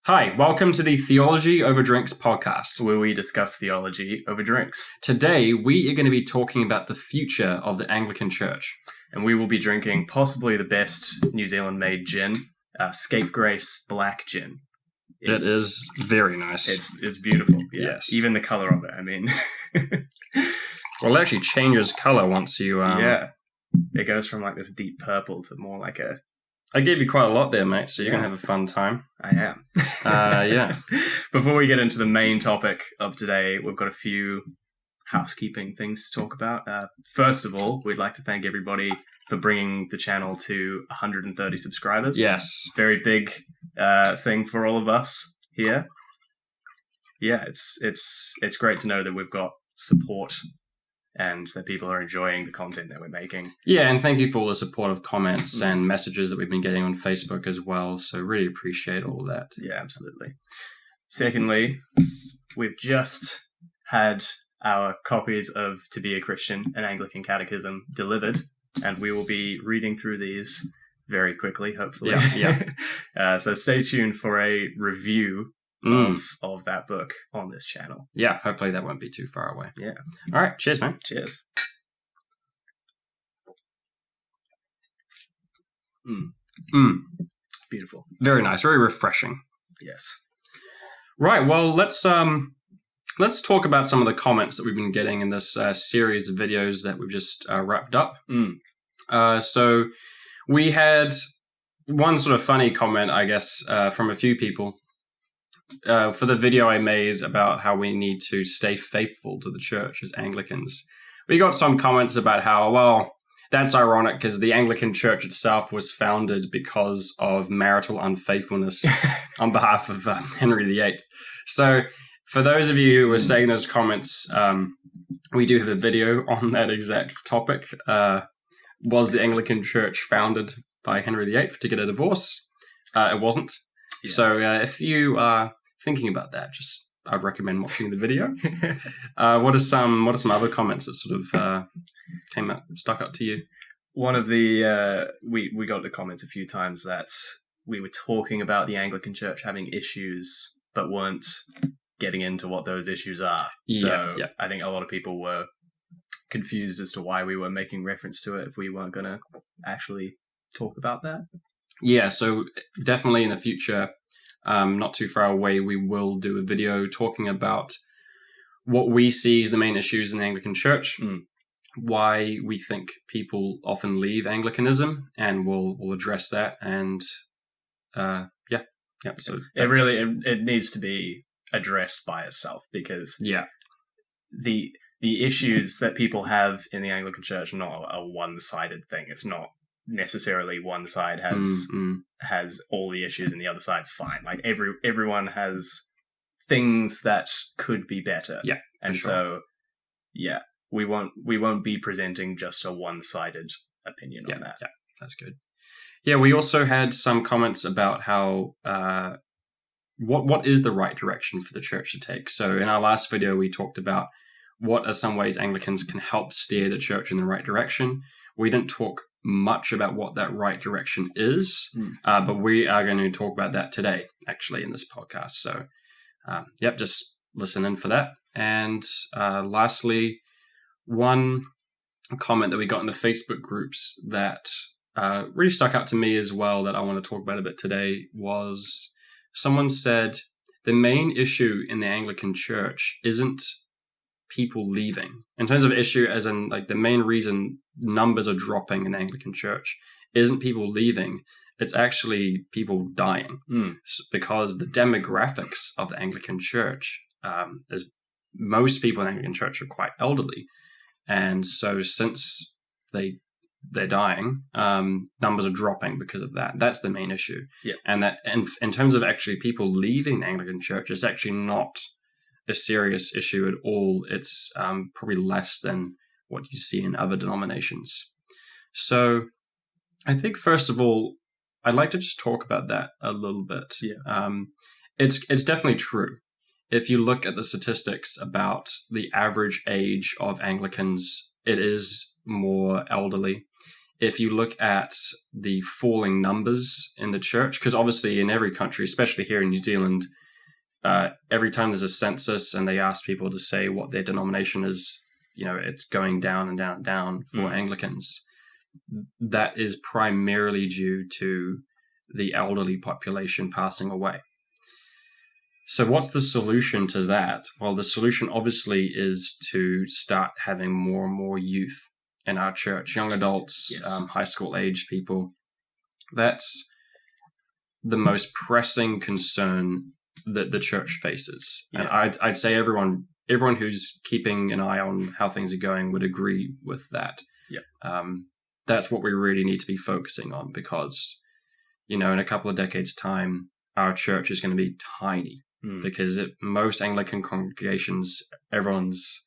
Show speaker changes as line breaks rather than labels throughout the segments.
Hi, welcome to the Theology over Drinks podcast,
where we discuss theology over drinks.
Today, we are going to be talking about the future of the Anglican Church.
And we will be drinking possibly the best New Zealand-made gin, Scapegrace Black Gin.
It is very nice.
It's beautiful. Yeah.
Yes.
Even the colour of it, I mean.
Well, it actually changes colour once you...
Yeah. It goes from like this deep purple to more like a...
I gave you quite a lot there, mate, so you're going to have a fun time.
I am.
Yeah.
Before we get into the main topic of today, we've got a few housekeeping things to talk about. First of all, we'd like to thank everybody for bringing the channel to 130 subscribers.
Yes.
Very big thing for all of us here. Yeah, it's great to know that we've got support and that people are enjoying the content that we're making.
Yeah, and thank you for all the supportive comments and messages that we've been getting on Facebook as well. So really appreciate all that.
Yeah, absolutely. Secondly, we've just had our copies of To Be a Christian, an Anglican Catechism delivered, and we will be reading through these very quickly, hopefully.
Yeah.
So stay tuned for a review of that book on this channel.
Yeah, hopefully that won't be too far away.
Yeah.
All right, cheers, man.
Cheers. Beautiful.
Very nice, very refreshing.
Yes.
Right, well, let's talk about some of the comments that we've been getting in this series of videos that we've just wrapped up. So we had one sort of funny comment, I guess, from a few people for the video I made about how we need to stay faithful to the church as Anglicans. We got some comments about how, well, that's ironic because the Anglican Church itself was founded because of marital unfaithfulness on behalf of Henry VIII. So for those of you who are saying those comments, we do have a video on that exact topic. Was the Anglican Church founded by Henry VIII to get a divorce? It wasn't. Yeah. So if you are thinking about that, I'd recommend watching the video. What are some other comments that sort of stuck out to you?
One of the we got the comments a few times that we were talking about the Anglican Church having issues, but weren't getting into what those issues are. So I think a lot of people were confused as to why we were making reference to it if we weren't going to actually talk about that.
Yeah, so definitely in the future, not too far away, we will do a video talking about what we see as the main issues in the Anglican Church, why we think people often leave Anglicanism, and we'll address that. And so
it needs to be addressed by itself, because the issues that people have in the Anglican Church are not a one-sided thing. It's not necessarily one side has all the issues and the other side's fine. Like everyone has things that could be better.
Yeah,
and so we won't be presenting just a one-sided opinion on that.
Yeah, that's good. Yeah, we also had some comments about how what is the right direction for the church to take. So in our last video, we talked about what are some ways Anglicans can help steer the church in the right direction. We didn't talk much about what that right direction is, but we are going to talk about that today, actually, in this podcast. So, just listen in for that. And lastly, one comment that we got in the Facebook groups that really stuck out to me as well that I want to talk about a bit today was someone said the main issue in the Anglican Church isn't people leaving. In terms of issue, as in like the main reason numbers are dropping in the Anglican Church isn't people leaving, it's actually people dying. Because the demographics of the Anglican Church is most people in the Anglican Church are quite elderly. And so since they're dying, numbers are dropping because of that. That's the main issue.
Yeah.
And that in terms of actually people leaving the Anglican Church, it's actually not a serious issue at all. It's probably less than what you see in other denominations. So I think, first of all, I'd like to just talk about that a little bit.
Yeah.
It's definitely true. If you look at the statistics about the average age of Anglicans, it is more elderly. if you look at the falling numbers in the church, because obviously in every country, especially here in New Zealand, every time there's a census and they ask people to say what their denomination is, it's going down and down and down for Anglicans. That is primarily due to the elderly population passing away. So what's the solution to that? Well, the solution obviously is to start having more and more youth in our church, young adults, high school age people. That's the most pressing concern that the church faces. And I'd say everyone who's keeping an eye on how things are going would agree with that. That's what we really need to be focusing on, because, in a couple of decades' time, our church is going to be tiny. Because most Anglican congregations, everyone's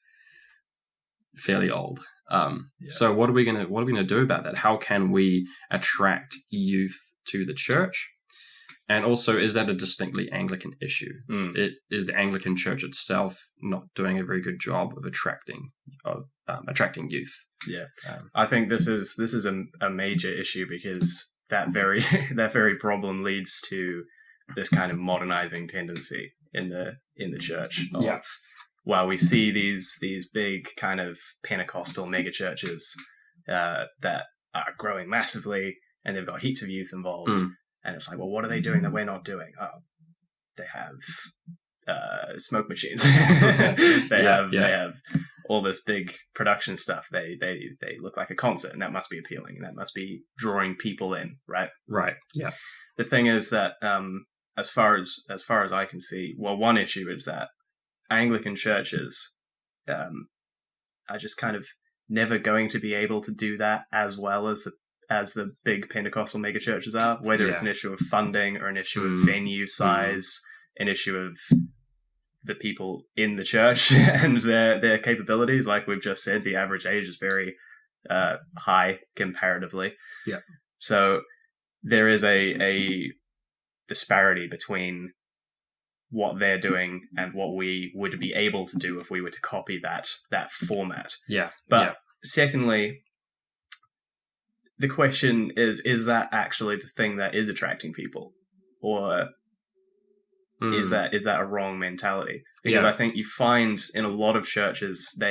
fairly old. So what are we gonna do about that? How can we attract youth to the church? And also, is that a distinctly Anglican issue? It is the Anglican Church itself not doing a very good job of attracting youth.
I think this is a major issue, because that very problem leads to this kind of modernizing tendency in the church. While we see these big kind of Pentecostal mega churches that are growing massively, and they've got heaps of youth involved, and it's like, well, what are they doing that we're not doing? Oh, they have smoke machines. They have all this big production stuff. They look like a concert, and that must be appealing, and that must be drawing people in, right?
Right. Yeah.
The thing is that as far as I can see, well, one issue is that Anglican churches are just kind of never going to be able to do that as well as the big Pentecostal mega churches are, whether it's an issue of funding or an issue of venue size, an issue of the people in the church and their capabilities. Like we've just said, the average age is very high comparatively.
Yeah.
So there is a disparity between what they're doing and what we would be able to do if we were to copy that format. But secondly, the question is that actually the thing that is attracting people, or is that a wrong mentality? Because I think you find in a lot of churches,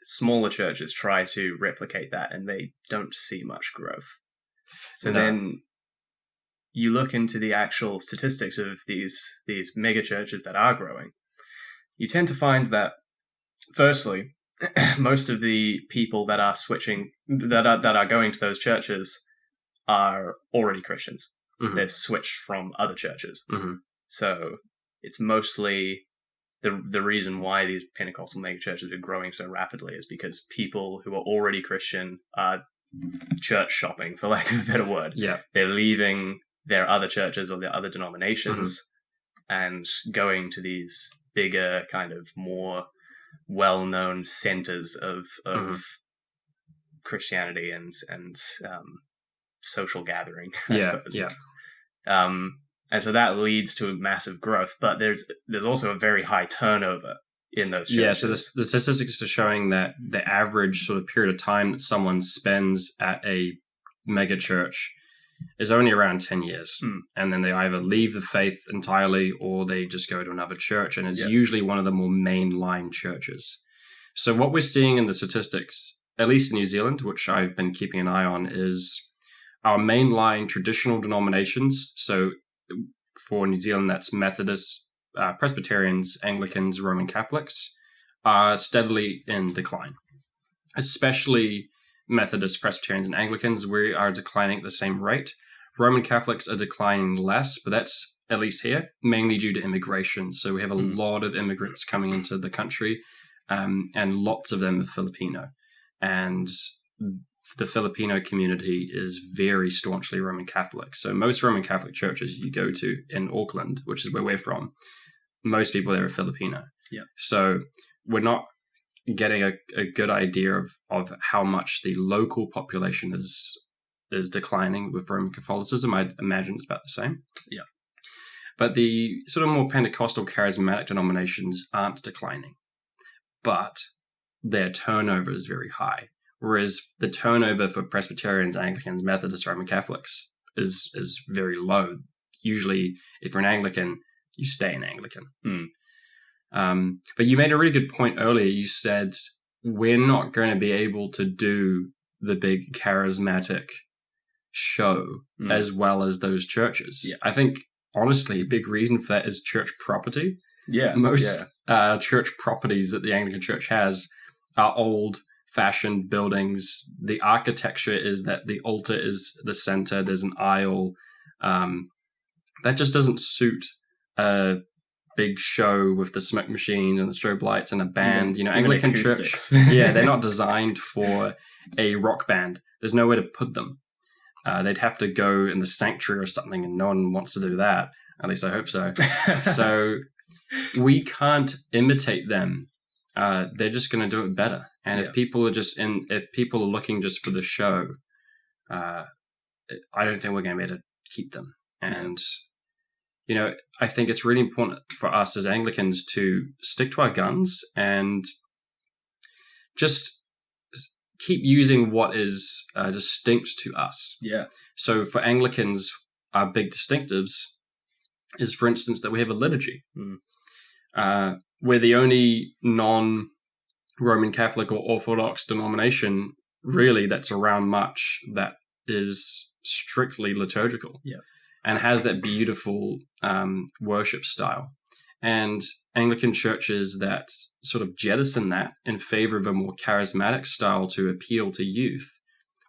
smaller churches try to replicate that, and they don't see much growth. So then you look into the actual statistics of these mega churches that are growing, you tend to find that, firstly, most of the people that are switching, that are going to those churches, are already Christians. They've switched from other churches. So it's mostly the reason why these Pentecostal mega churches are growing so rapidly is because people who are already Christian are church shopping, for lack of a better word. They're leaving their other churches or their other denominations and going to these bigger, kind of more well-known centers of Christianity and social gathering, I suppose. And so that leads to massive growth, but there's also a very high turnover in those churches.
So the statistics are showing that the average sort of period of time that someone spends at a mega church is only around 10 years. And then they either leave the faith entirely or they just go to another church, and it's usually one of the more mainline churches. So what we're seeing in the statistics, at least in New Zealand, which I've been keeping an eye on, is our mainline traditional denominations. So for New Zealand, that's Methodists, Presbyterians, Anglicans, Roman Catholics, are steadily in decline. Especially Methodists, Presbyterians, and Anglicans, we are declining at the same rate. Roman Catholics are declining less, but that's, at least here, mainly due to immigration. So we have a lot of immigrants coming into the country, and lots of them are Filipino. And the Filipino community is very staunchly Roman Catholic. So most Roman Catholic churches you go to in Auckland, which is where we're from, most people there are Filipino. So we're not getting a good idea of how much the local population is declining with Roman Catholicism. I'd imagine it's about the same. But the sort of more Pentecostal charismatic denominations aren't declining, but their turnover is very high, Whereas the turnover for Presbyterians, Anglicans, Methodists, Roman Catholics is very low. Usually, if you're an Anglican, you stay an Anglican. But you made a really good point earlier. You said we're not going to be able to do the big charismatic show as well as those churches.
Yeah.
I think, honestly, a big reason for that is church property.
Yeah.
Most church properties that the Anglican Church has are old-fashioned buildings. The architecture is that the altar is the center. There's an aisle. That just doesn't suit a big show with the smoke machine and the strobe lights and a band. Anglican Church, they're not designed for a rock band. There's nowhere to put them. They'd have to go in the sanctuary or something, and no one wants to do that. At least I hope so. So we can't imitate them. They're just going to do it better. And if people are looking just for the show, I don't think we're going to be able to keep them. And I think it's really important for us as Anglicans to stick to our guns and just keep using what is distinct to us.
Yeah.
So for Anglicans, our big distinctives is, for instance, that we have a liturgy. We're the only non-Roman Catholic or Orthodox denomination, really, that's around much that is strictly liturgical.
Yeah.
And has that beautiful worship style. And Anglican churches that sort of jettison that in favor of a more charismatic style to appeal to youth,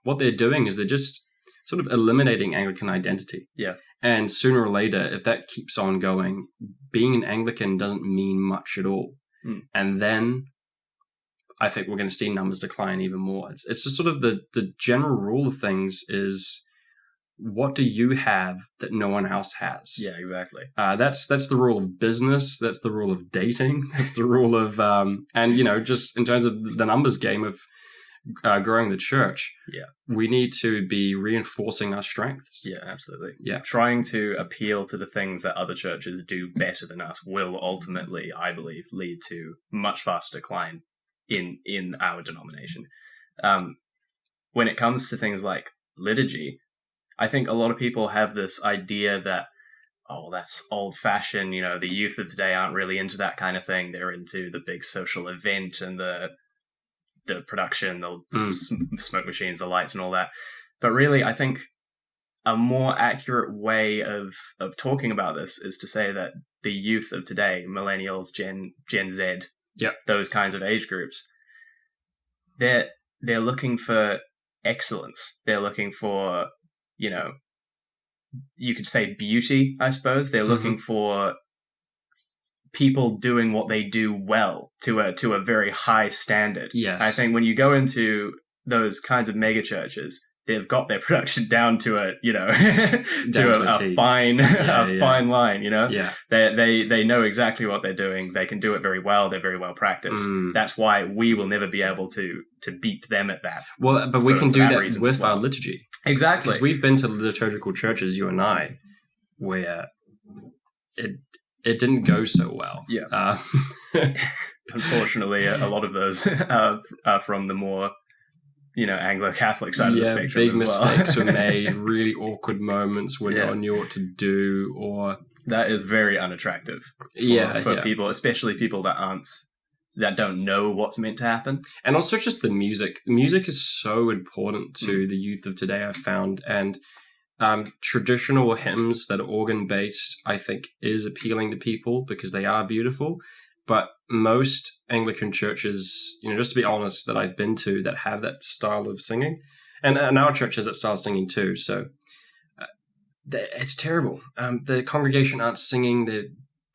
what they're doing is they're just sort of eliminating Anglican identity.
Yeah.
And sooner or later, if that keeps on going, being an Anglican doesn't mean much at all. And then I think we're going to see numbers decline even more. It's just sort of the general rule of things is, what do you have that no one else has?
Yeah, exactly.
That's the rule of business. That's the rule of dating. That's the rule of, just in terms of the numbers game of growing the church.
Yeah.
We need to be reinforcing our strengths.
Yeah, absolutely.
Yeah.
Trying to appeal to the things that other churches do better than us will ultimately, I believe, lead to much faster decline in our denomination. When it comes to things like liturgy, I think a lot of people have this idea that, that's old-fashioned, the youth of today aren't really into that kind of thing. They're into the big social event and the production, the smoke machines, the lights and all that. But really, I think a more accurate way of talking about this is to say that the youth of today, millennials, Gen Z, those kinds of age groups, they're looking for excellence. They're looking for, you could say beauty, I suppose. They're looking for people doing what they do well to a very high standard.
Yes.
I think when you go into those kinds of mega churches, they've got their production down to a fine line,
Yeah.
They know exactly what they're doing. They can do it very well. They're very well practiced. That's why we will never be able to beat them at that.
Well, but we can do that with our liturgy.
Exactly.
Because we've been to liturgical churches, you and I, where it didn't go so well.
Yeah. Unfortunately, a lot of those are from the more Anglo-Catholic side of the spectrum
big
as well.
mistakes were made, really awkward moments where no one knew what to do, or...
That is very unattractive for people, especially people that don't know what's meant to happen.
And also just the music. The music is so important to the youth of today, I've found, and traditional hymns that are organ-based, I think, is appealing to people because they are beautiful. But most Anglican churches, just to be honest, that I've been to that have that style of singing, and our church has that style of singing too, so it's terrible. The congregation aren't singing, they're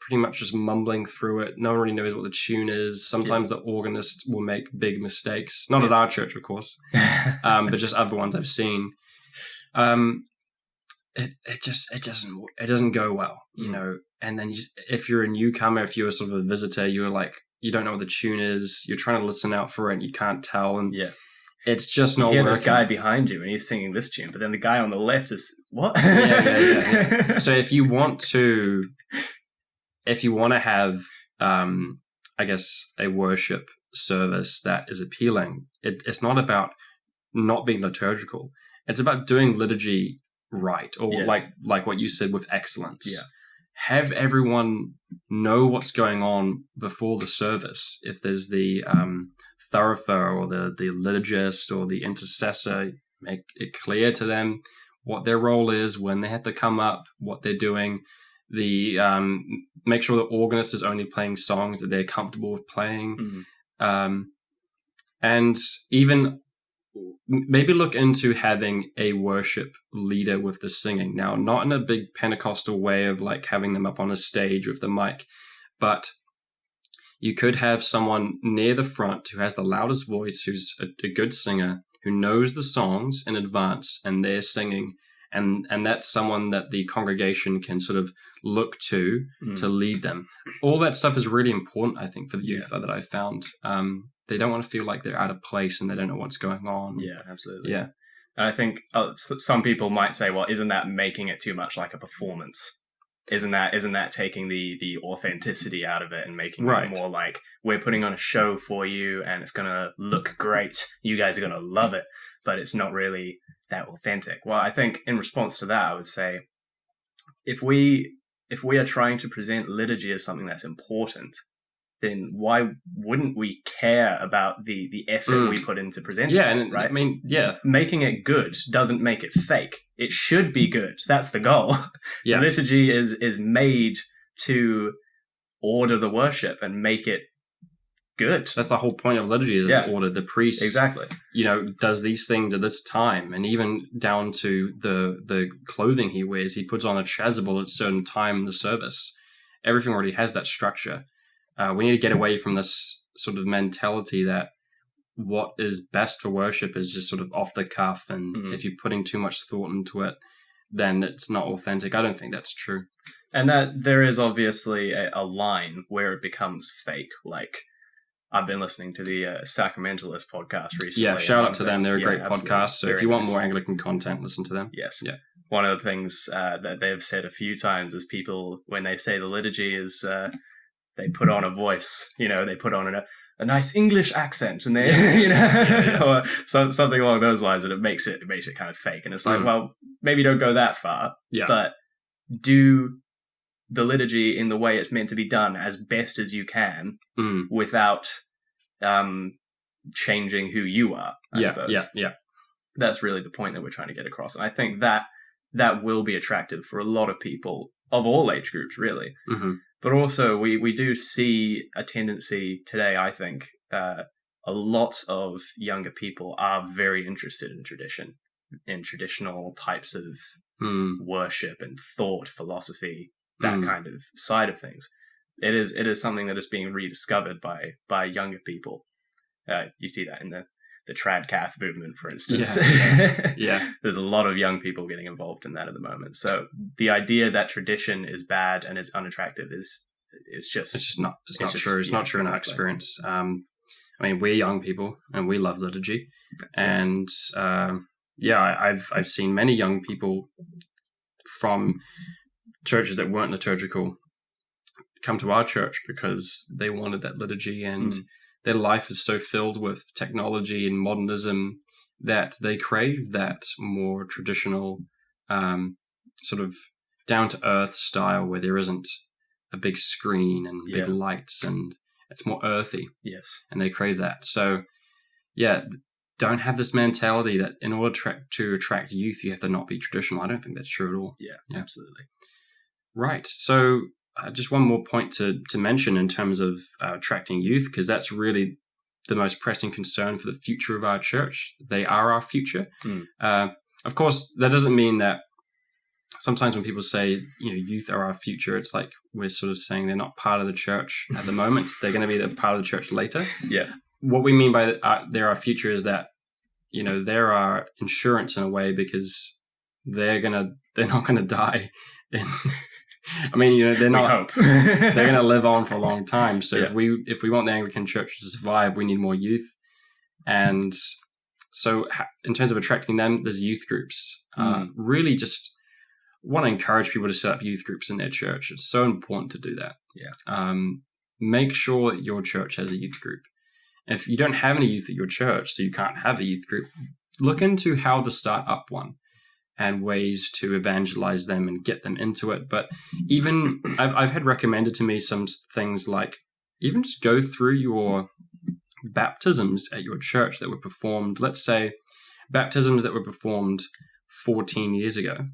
pretty much just mumbling through it. No one really knows what the tune is. Sometimes the organist will make big mistakes. Not at our church, of course, but just other ones I've seen. It doesn't go well, And then if you're a newcomer, if you're sort of a visitor, you're like, you don't know what the tune is. You're trying to listen out for it and you can't tell. And it's just not working.
This guy behind you and he's singing this tune, but then the guy on the left is, what?
Yeah. So if you want to have, I guess, a worship service that is appealing, it's not about not being liturgical. It's about doing liturgy right, or like what you said, with excellence.
Yeah.
Have everyone know what's going on before the service. If there's the thurifer or the liturgist or the intercessor, make it clear to them what their role is, when they have to come up, what they're doing. The make sure the organist is only playing songs that they're comfortable with playing, and even maybe look into having a worship leader with the singing. Now, not in a big Pentecostal way of like having them up on a stage with the mic, but you could have someone near the front who has the loudest voice, who's a good singer, who knows the songs in advance, and they're singing. And that's someone that the congregation can sort of look to lead them. All that stuff is really important, I think, for the youth that I've found. They don't want to feel like they're out of place and they don't know what's going on.
Yeah, absolutely.
Yeah.
And I think some people might say, well, isn't that making it too much like a performance? Isn't that taking the authenticity out of it and making it more like, we're putting on a show for you and it's going to look great. You guys are going to love it, but it's not really that authentic. Well, I think in response to that, I would say, if we are trying to present liturgy as something that's important, then why wouldn't we care about the effort we put into presenting it, right?
I mean, yeah.
Making it good doesn't make it fake. It should be good. That's the goal. Yeah. Liturgy is made to order the worship and make it good.
That's the whole point of liturgy, is it's ordered. The priest,
exactly,
does these things at this time, and even down to the clothing he wears. He puts on a chasuble at a certain time in the service. Everything already has that structure. We need to get away from this sort of mentality that what is best for worship is just sort of off the cuff, and if you're putting too much thought into it, then it's not authentic. I don't think that's true.
And that there is obviously a line where it becomes fake. Like, I've been listening to the Sacramentalist podcast recently.
Yeah, shout out to them. They're a great
absolutely.
podcast. So if you want more Anglican content, listen to them.
Yes.
Yeah.
One of the things that they've said a few times is people, when they say the liturgy is, they put on a voice, they put on a nice English accent, and they, or something along those lines, and it makes it kind of fake. And it's like, well, maybe don't go that far, but do the liturgy in the way it's meant to be done as best as you can without changing who you are, I suppose.
Yeah.
That's really the point that we're trying to get across. And I think that will be attractive for a lot of people of all age groups, really. Mm-hmm. But also, we do see a tendency today, I think, a lot of younger people are very interested in tradition, in traditional types of worship and thought, philosophy, that kind of side of things. It is something that is being rediscovered by younger people. You see that in the trad cath movement, for instance.
Yeah.
There's a lot of young people getting involved in that at the moment. So the idea that tradition is bad and is unattractive is just not
true. It's not true in our experience. We're young people and we love liturgy, and I've seen many young people from churches that weren't liturgical come to our church because they wanted that liturgy, and their life is so filled with technology and modernism that they crave that more traditional sort of down-to-earth style where there isn't a big screen and big lights, and it's more earthy.
Yes. And
they crave that. So, don't have this mentality that in order to attract youth, you have to not be traditional. I don't think that's true at all.
Yeah. Absolutely.
Right. So just one more point to mention in terms of attracting youth, because that's really the most pressing concern for the future of our church. They are our future. Of course, that doesn't mean that sometimes when people say, youth are our future, it's like we're sort of saying they're not part of the church at the moment. They're going to be the part of the church later.
Yeah.
What we mean by they're our future is that, they're our insurance in a way, because they're not going to die. They're not. They're going to live on for a long time. So if we want the Anglican Church to survive, we need more youth. And so, in terms of attracting them, there's youth groups. Really, just want to encourage people to set up youth groups in their church. It's so important to do that.
Yeah.
Make sure that your church has a youth group. If you don't have any youth at your church, so you can't have a youth group, look into how to start up one and ways to evangelize them and get them into it. But even I've had recommended to me some things like even just go through your baptisms at your church that were performed, let's say baptisms that were performed 14 years ago,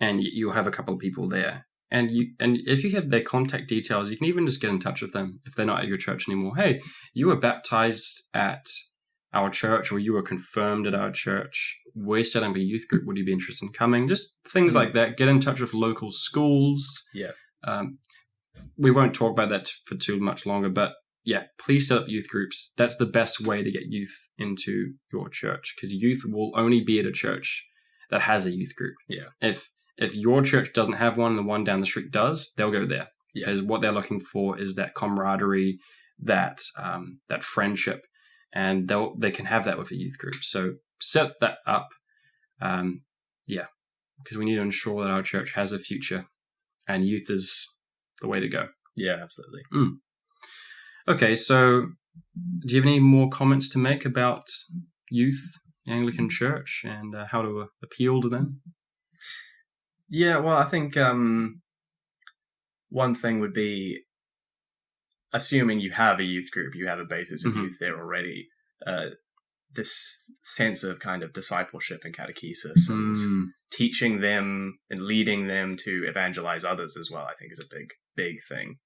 and you'll have a couple of people there. And if you have their contact details, you can even just get in touch with them if they're not at your church anymore. Hey, you were baptized at our church, or you were confirmed at our church. We're setting up a youth group. Would you be interested in coming? Just things like that. Get in touch with local schools.
Yeah.
We won't talk about that for too much longer, but yeah, please set up youth groups. That's the best way to get youth into your church, because youth will only be at a church that has a youth group.
Yeah.
If your church doesn't have one and the one down the street does, they'll go there.
Yeah.
Because what they're looking for is that camaraderie, that friendship, and they can have that with a youth group. So set that up. Because we need to ensure that our church has a future, and youth is the way to go.
Yeah, absolutely.
Okay, so do you have any more comments to make about youth, the Anglican Church, and how to appeal to them?
Yeah, well, I think one thing would be, assuming you have a youth group, you have a basis of youth there already, this sense of kind of discipleship and catechesis and teaching them and leading them to evangelize others as well, I think is a big thing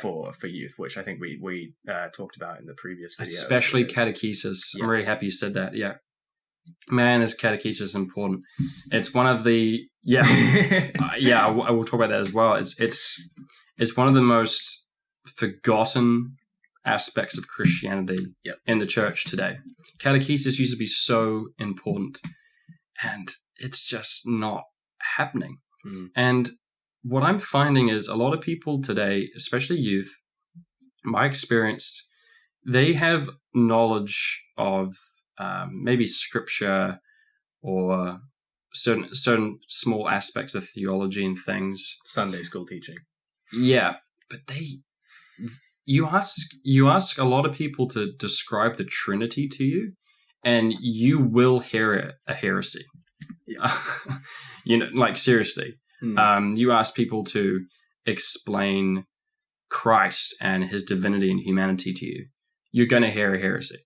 for youth, which I think we talked about in the previous video.
Especially catechesis. Yeah. I'm really happy you said that. Yeah. Man, is catechesis important. It's one of the I will talk about that as well. It's one of the most forgotten aspects of Christianity in the church today. Catechesis used to be so important, and it's just not happening. And what I'm finding is a lot of people today, especially youth, my experience, they have knowledge of maybe scripture or certain small aspects of theology and things.
Sunday school teaching.
Yeah, but you ask a lot of people to describe the Trinity to you, and you will hear a heresy. Yeah. Like seriously. You ask people to explain Christ and his divinity and humanity to you, you're going to hear a heresy.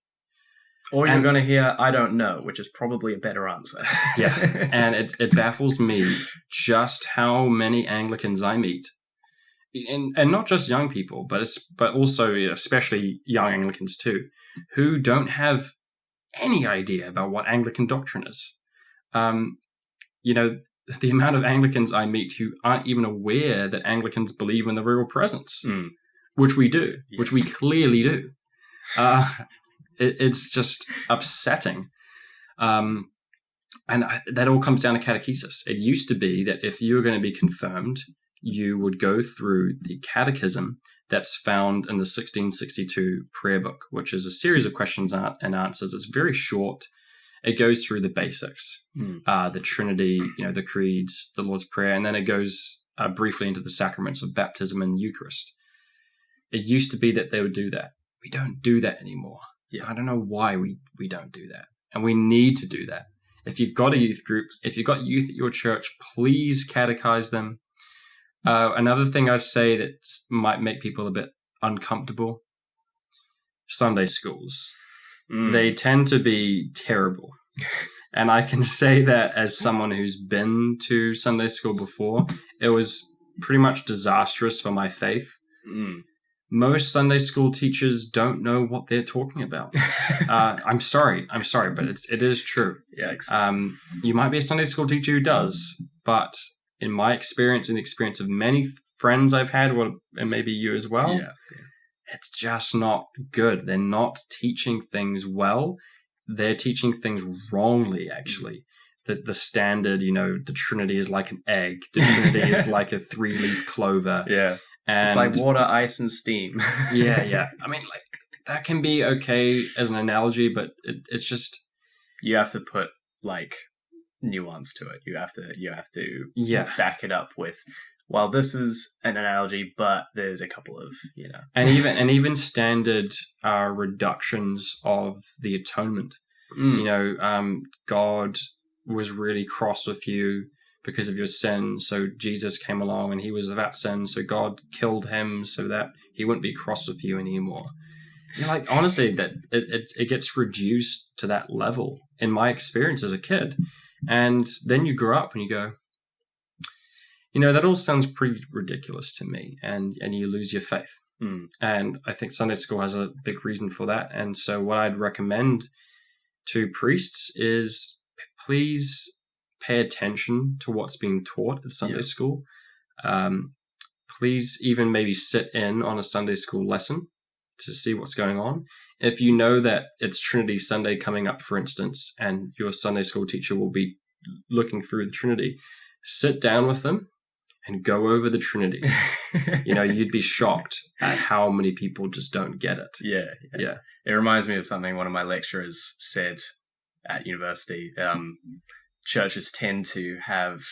Or you're going to hear, I don't know, which is probably a better answer.
Yeah, and it baffles me just how many Anglicans I meet, and not just young people, but also especially young Anglicans too, who don't have any idea about what Anglican doctrine is. The amount of Anglicans I meet who aren't even aware that Anglicans believe in the real presence, which we do, which we clearly do. It's just upsetting. And that all comes down to catechesis. It used to be that if you were going to be confirmed, you would go through the catechism that's found in the 1662 prayer book, which is a series of questions and answers. It's very short. It goes through the basics, the Trinity, the creeds, the Lord's Prayer, and then it goes briefly into the sacraments of baptism and Eucharist. It used to be that they would do that. We don't do that anymore. Yeah, I don't know why we don't do that. And we need to do that. If you've got a youth group, if you've got youth at your church, please catechize them. Another thing I say that might make people a bit uncomfortable, Sunday schools. They tend to be terrible. And I can say that as someone who's been to Sunday school before. It was pretty much disastrous for my faith. Most Sunday school teachers don't know what they're talking about. I'm sorry, but it is true.
Yikes.
You might be a Sunday school teacher who does, but in my experience and the experience of many friends I've had, and maybe you as well, it's just not good. They're not teaching things well. They're teaching things wrongly, actually. The standard, the Trinity is like an egg. The Trinity is like a 3-leaf clover.
Yeah. And it's like water, ice, and steam.
Yeah. I mean, like, that can be okay as an analogy, but it's just...
You have to put, like, nuance to it. You have to back it up with, well, this is an analogy, but there's a couple of,
And even standard reductions of the atonement. God was really cross with you because of your sin. So Jesus came along and he was without sin. So God killed him so that he wouldn't be cross with you anymore. Honestly, that it gets reduced to that level in my experience as a kid. And then you grow up and you go, that all sounds pretty ridiculous to me. And you lose your faith. And I think Sunday school has a big reason for that. And so what I'd recommend to priests is please pay attention to what's being taught at Sunday school. Please even maybe sit in on a Sunday school lesson to see what's going on. If you know that it's Trinity Sunday coming up, for instance, and your Sunday school teacher will be looking through the Trinity, sit down with them and go over the Trinity. You'd be shocked at how many people just don't get it.
Yeah. It reminds me of something one of my lecturers said at university. Churches tend to have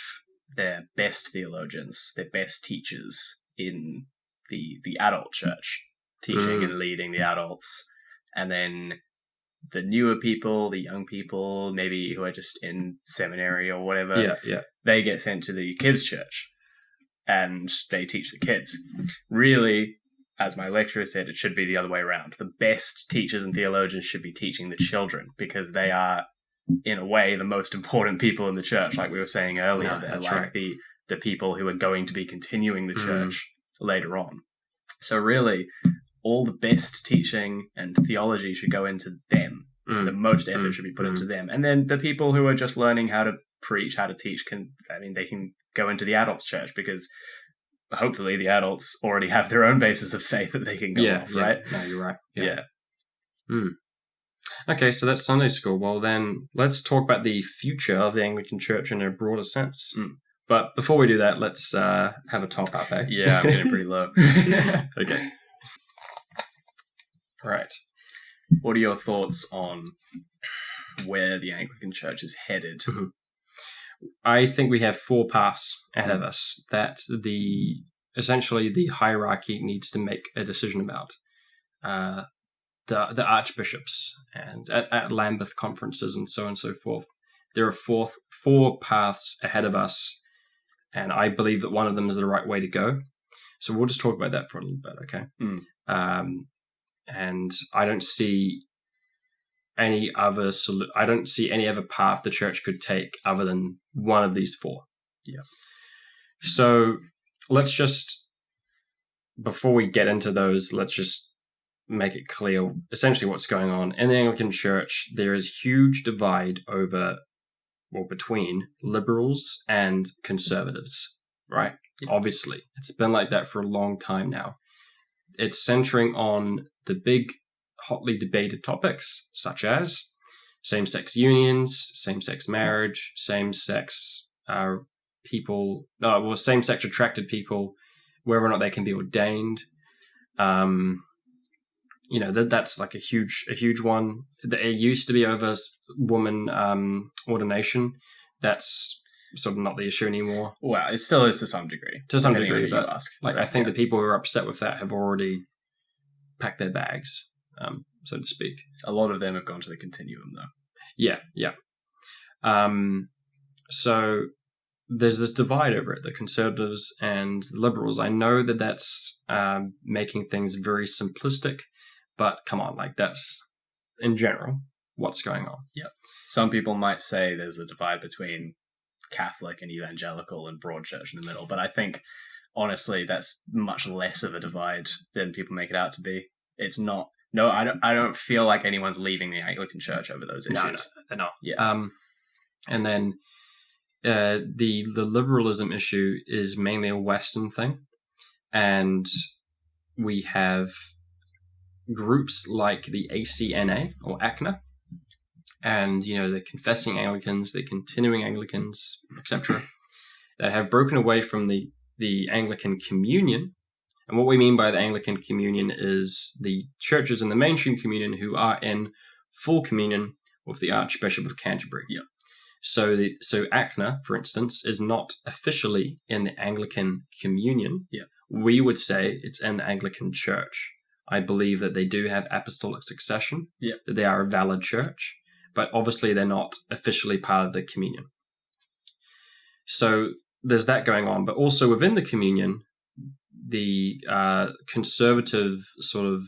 their best theologians, their best teachers in the adult church, teaching and leading the adults. And then the newer people, the young people, maybe who are just in seminary or whatever, they get sent to the kids' church and they teach the kids. Really, as my lecturer said, it should be the other way around. The best teachers and theologians should be teaching the children because they are, in a way, the most important people in the church, like we were saying earlier. They're like the people who are going to be continuing the church later on. So really, all the best teaching and theology should go into them. The most effort should be put into them. And then the people who are just learning how to preach, how to teach, they can go into the adults' church because hopefully the adults already have their own basis of faith that they can go off, right?
No, you're right. Yeah. Okay, so that's Sunday school. Well, then let's talk about the future of the Anglican Church in a broader sense. But before we do that, let's have a top up, eh?
Yeah, I'm getting pretty low.
Okay. All right.
What are your thoughts on where the Anglican Church is headed?
I think we have 4 paths ahead of us that essentially the hierarchy needs to make a decision about. The archbishops and at Lambeth conferences and so on and so forth. There are 4 paths ahead of us, and I believe that one of them is the right way to go. So we'll just talk about that for a little bit, okay? And I don't see any other path the church could take other than one of these 4.
Yeah.
So let's just, before we get into those, let's just make it clear essentially what's going on. In the Anglican Church, there is huge divide between liberals and conservatives, right? Yeah. Obviously. It's been like that for a long time now. It's centering on the big, hotly debated topics, such as same-sex unions, same-sex marriage, same-sex same-sex attracted people, whether or not they can be ordained. That's like a huge one. It used to be over woman ordination. That's sort of not the issue anymore.
Well, it still is to some degree.
To some degree, but I think the people who are upset with that have already packed their bags, so to speak.
A lot of them have gone to the continuum, though.
Yeah. So there's this divide over it, the conservatives and the liberals. I know that that's making things very simplistic, but come on, that's in general what's going on.
Yeah. Some people might say there's a divide between Catholic and evangelical and broad church in the middle, but I think honestly that's much less of a divide than people make it out to be. It's not. No, I don't feel like anyone's leaving the Anglican Church over those issues.
No, they're not.
Yeah.
And then the liberalism issue is mainly a Western thing, and we have groups like the ACNA or ACNA, and the confessing Anglicans, the continuing Anglicans, etc., that have broken away from the Anglican Communion. And what we mean by the Anglican Communion is the churches in the mainstream communion who are in full communion with the Archbishop of Canterbury.
Yeah.
So ACNA, for instance, is not officially in the Anglican Communion.
Yeah.
We would say it's in the Anglican Church. I believe that they do have apostolic succession, that they are a valid church, but obviously they're not officially part of the communion. So there's that going on, but also within the communion, the conservative sort of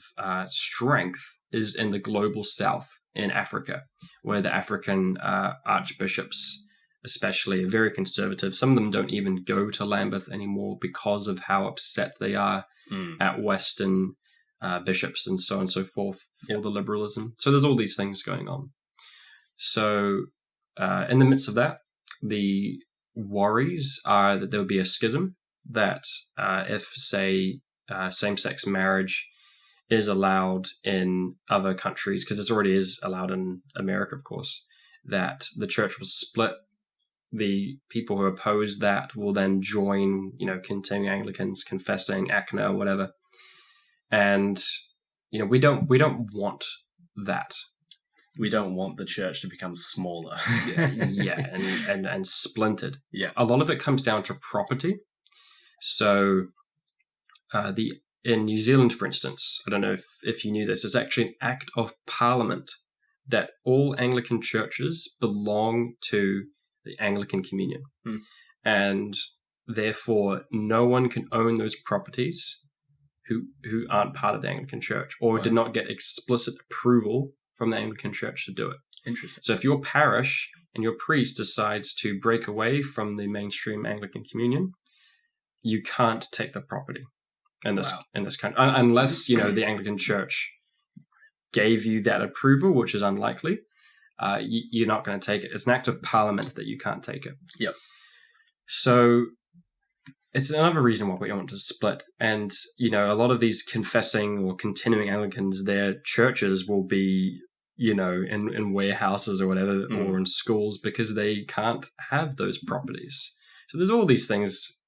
strength is in the global south in Africa, where the African archbishops especially are very conservative. Some of them don't even go to Lambeth anymore because of how upset they are at Western bishops and so on and so forth for the liberalism. So there's all these things going on. So in the midst of that, the worries are that there would be a schism, that if, say, same-sex marriage is allowed in other countries, because this already is allowed in America, of course, that the church will split. The people who oppose that will then join, continuing Anglicans, confessing, ACNA, or whatever. And, we don't want that.
We don't want the church to become smaller.
and splintered.
Yeah.
A lot of it comes down to property. So in New Zealand, for instance, I don't know if you knew this, it's actually an act of parliament that all Anglican churches belong to the Anglican Communion. And therefore, no one can own those properties who aren't part of the Anglican Church or did not get explicit approval from the Anglican Church to do it.
Interesting.
So if your parish and your priest decides to break away from the mainstream Anglican Communion, you can't take the property in this country unless the Anglican Church gave you that approval, which is unlikely. You're not going to take it. It's an act of parliament that you can't take it.
Yep. So
it's another reason why we don't want to split. And a lot of these confessing or continuing Anglicans, their churches will be in warehouses or whatever, or in schools, because they can't have those properties. So there's all these things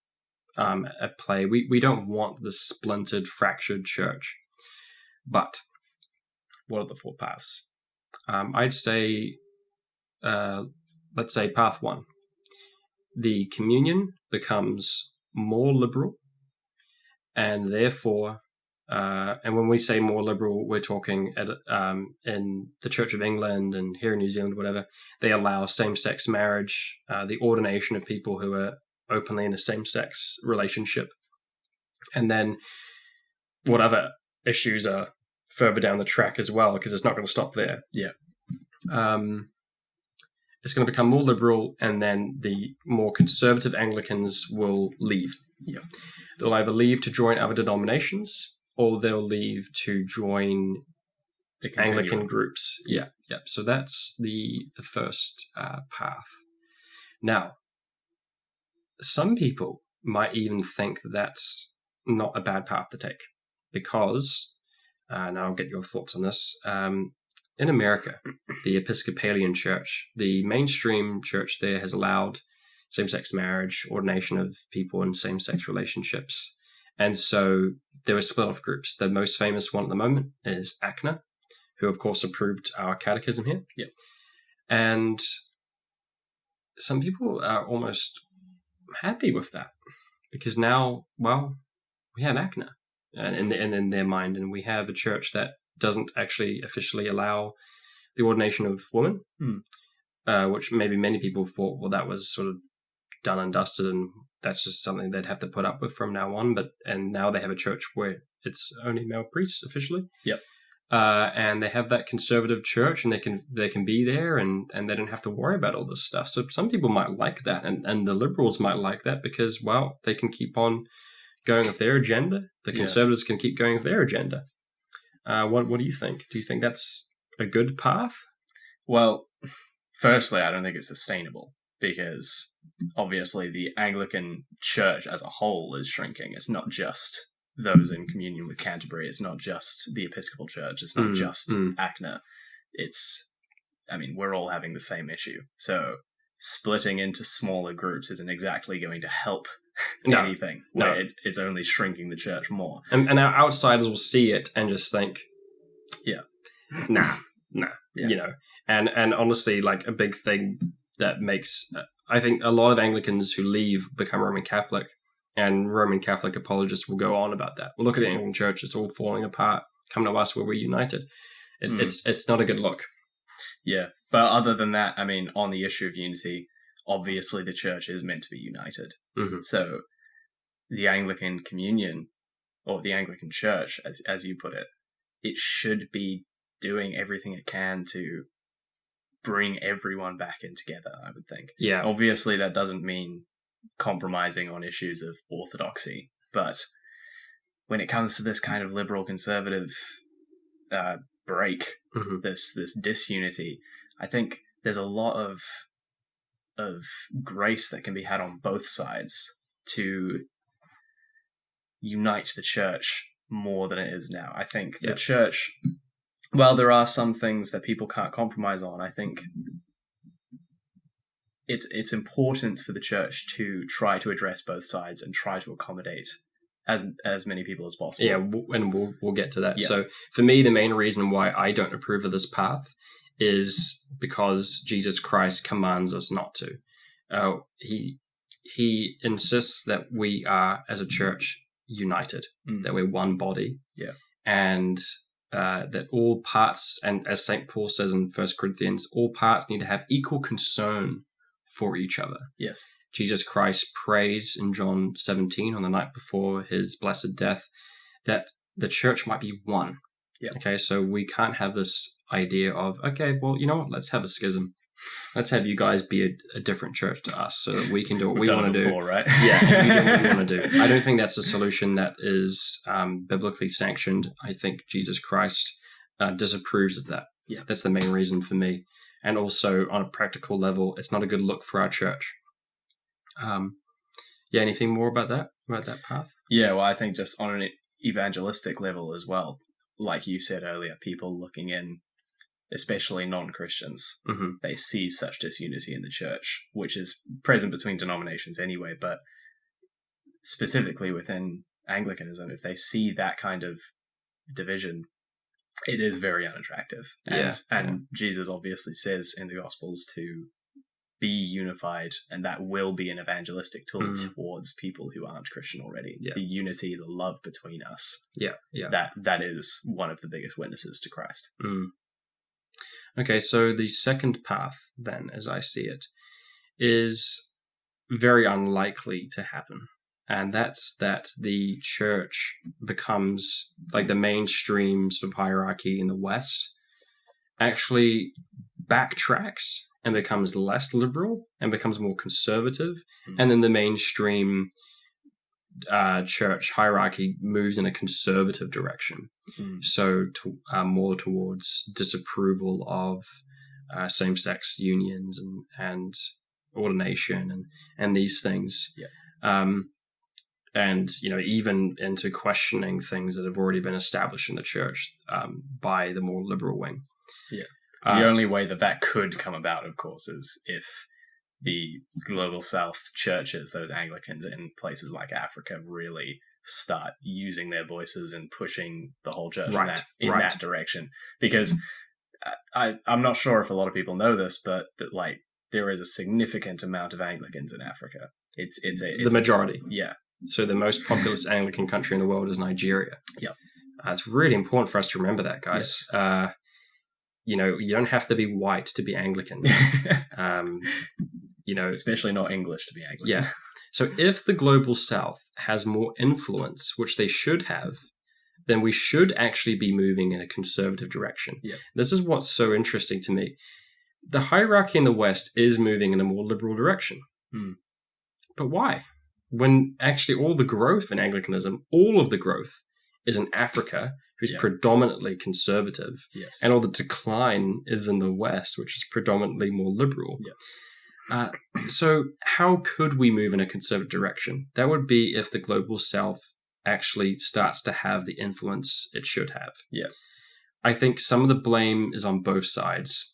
at play. We don't want the splintered, fractured church. But what are the four paths? I'd say, let's say path one. The communion becomes more liberal, and therefore, and when we say more liberal, we're talking in the Church of England and here in New Zealand, whatever, they allow same-sex marriage, the ordination of people who are openly in a same-sex relationship. And then what other issues are further down the track as well, because it's not going to stop there.
Yeah.
It's going to become more liberal, and then the more conservative Anglicans will leave.
Yeah.
They'll either leave to join other denominations, or they'll leave to join
the
Anglican groups. Yeah. So that's the first path. Now, some people might even think that that's not a bad path to take, because, and I'll get your thoughts on this, in America, the Episcopalian Church, the mainstream church there has allowed same-sex marriage, ordination of people in same-sex relationships. And so there were split off groups. The most famous one at the moment is ACNA, who of course approved our catechism here.
Yeah.
And some people are almost happy with that, because now, we have ACNA in their mind, and we have a church that doesn't actually officially allow the ordination of women, which maybe many people thought, that was sort of done and dusted, and that's just something they'd have to put up with from now on. And now they have a church where it's only male priests officially.
Yep.
And they have that conservative church, and they can be there, and they don't have to worry about all this stuff. So some people might like that, and the liberals might like that, because they can keep on going with their agenda. The conservatives can keep going with their agenda. What do you think? Do you think that's a good path?
Well, firstly, I don't think it's sustainable, because obviously the Anglican Church as a whole is shrinking. It's not just those in communion with Canterbury. It's not just the Episcopal Church. It's not just ACNA. We're all having the same issue. So splitting into smaller groups isn't exactly going to help anything.
No.
It's only shrinking the church more.
And our outsiders will see it and just think, nah.
Yeah.
And honestly, like, a big thing that makes, I think a lot of Anglicans who leave become Roman Catholic, and Roman Catholic apologists will go on about that. Well, look at the Anglican Church; it's all falling apart. Come to us where we're united. It's not a good look.
Yeah, But other than that, I mean, on the issue of unity, obviously the church is meant to be united.
Mm-hmm.
So the Anglican Communion, or the Anglican Church, as you put it, it should be doing everything it can to bring everyone back in together, I would think.
Yeah.
Obviously, that doesn't mean compromising on issues of orthodoxy, but when it comes to this kind of liberal-conservative break,
mm-hmm.
this disunity, I think there's a lot of grace that can be had on both sides to unite the church more than it is now. I think the church, while there are some things that people can't compromise on, I think it's important for the church to try to address both sides and try to accommodate as many people as possible.
Yeah, and we'll get to that. Yeah. So for me, the main reason why I don't approve of this path is because Jesus Christ commands us not to. He insists that we are, as a church, united, that we're one body, and that all parts, and as St. Paul says in 1 Corinthians, all parts need to have equal concern for each other.
Yes.
Jesus Christ prays in John 17 on the night before his blessed death that the church might be one.
Yeah.
Okay, so we can't have this idea of, okay, well, you know what, let's have a schism. Let's have you guys be a different church to us so that we can do what we want to do.
Right?
Yeah, and we do what we want to do. I don't think that's a solution that is biblically sanctioned. I think Jesus Christ disapproves of that.
Yeah.
That's the main reason for me. And also, on a practical level, it's not a good look for our church. Anything more about that path?
Yeah, well, I think just on an evangelistic level as well, like you said earlier, people looking in, especially non-Christians, they see such disunity in the church, which is present between denominations anyway, but specifically within Anglicanism, if they see that kind of division, it is very unattractive. And Jesus obviously says in the Gospels to be unified, and that will be an evangelistic tool towards people who aren't Christian already. The unity, the love between us. That is one of the biggest witnesses to Christ.
Okay, so the second path, then, as I see it, is very unlikely to happen. And that's that the church becomes, like the mainstream sort of hierarchy in the West, actually backtracks and becomes less liberal and becomes more conservative. And then the mainstream church hierarchy moves in a conservative direction. So more towards disapproval of same-sex unions and ordination and these things. And, even into questioning things that have already been established in the church by the more liberal wing.
The only way that could come about, of course, is if the global south churches, those Anglicans in places like Africa, really start using their voices and pushing the whole church in that direction. Because I'm not sure if a lot of people know this, but that there is a significant amount of Anglicans in Africa. It's
the majority.
Yeah.
So the most populous Anglican country in the world is Nigeria. It's really important for us to remember that, guys. Yes. You don't have to be white to be Anglican.
Especially not English to be Anglican.
Yeah. So if the global south has more influence, which they should have, then we should actually be moving in a conservative direction. This is what's so interesting to me. The hierarchy in the West is moving in a more liberal direction. But why? When actually all the growth in Anglicanism, all of the growth is in Africa, who's predominantly conservative, and all the decline is in the West, which is predominantly more liberal. So how could we move in a conservative direction? That would be if the global south actually starts to have the influence it should have. I think some of the blame is on both sides.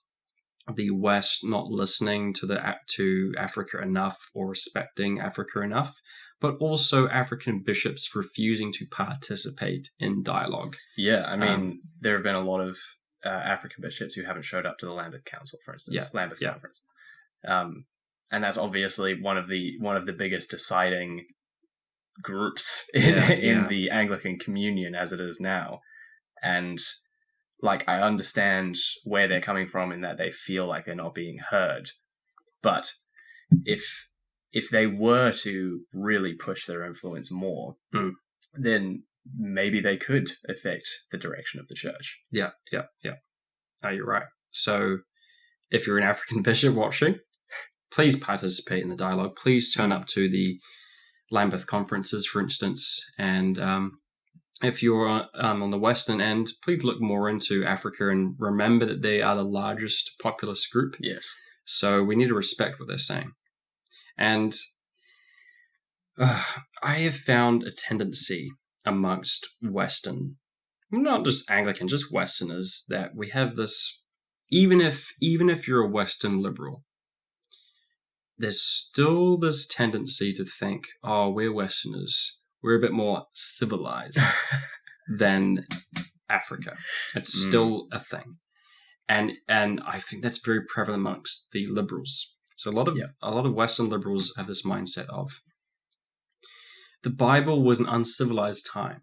The West not listening to Africa enough or respecting Africa enough, but also African bishops refusing to participate in dialogue.
I mean, there have been a lot of African bishops who haven't showed up to the Lambeth Council, for instance, Lambeth Conference, and that's obviously one of the biggest deciding groups in the Anglican Communion as it is now, and like, I understand where they're coming from in that they feel like they're not being heard. But if they were to really push their influence more, then maybe they could affect the direction of the church.
Yeah. Oh, you're right. So if you're an African bishop watching, please participate in the dialogue. Please turn up to the Lambeth conferences, for instance. And if you're on the Western end, please look more into Africa and remember that they are the largest populous group.
Yes.
So we need to respect what they're saying. And I have found a tendency amongst Western, not just Anglicans, just Westerners, that we have this, even if you're a Western liberal, there's still this tendency to think, oh, we're Westerners, we're a bit more civilized than Africa. It's still a thing. And I think that's very prevalent amongst the liberals. So a lot of Western liberals have this mindset of, the Bible was an uncivilized time.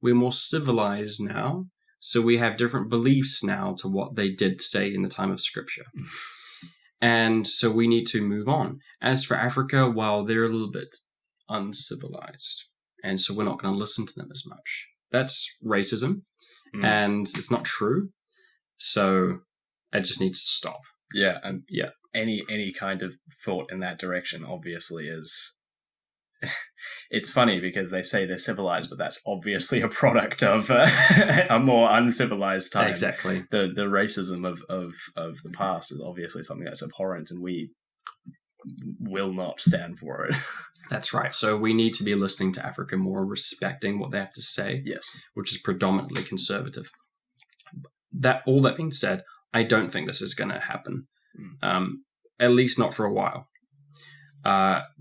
We're more civilized now, so we have different beliefs now to what they did say in the time of Scripture. And so we need to move on. As for Africa, well, they're a little bit uncivilized, and so we're not going to listen to them as much. That's racism, and it's not true. So it just needs to stop.
Yeah, and any kind of thought in that direction obviously is... It's funny because they say they're civilized, but that's obviously a product of a more uncivilized time.
Exactly.
The racism of the past is obviously something that's abhorrent, and we will not stand for it.
That's right. So we need to be listening to Africa more, respecting what they have to say.
Yes. Which
is predominantly conservative. All that being said, I don't think this is going to happen. At least not for a while.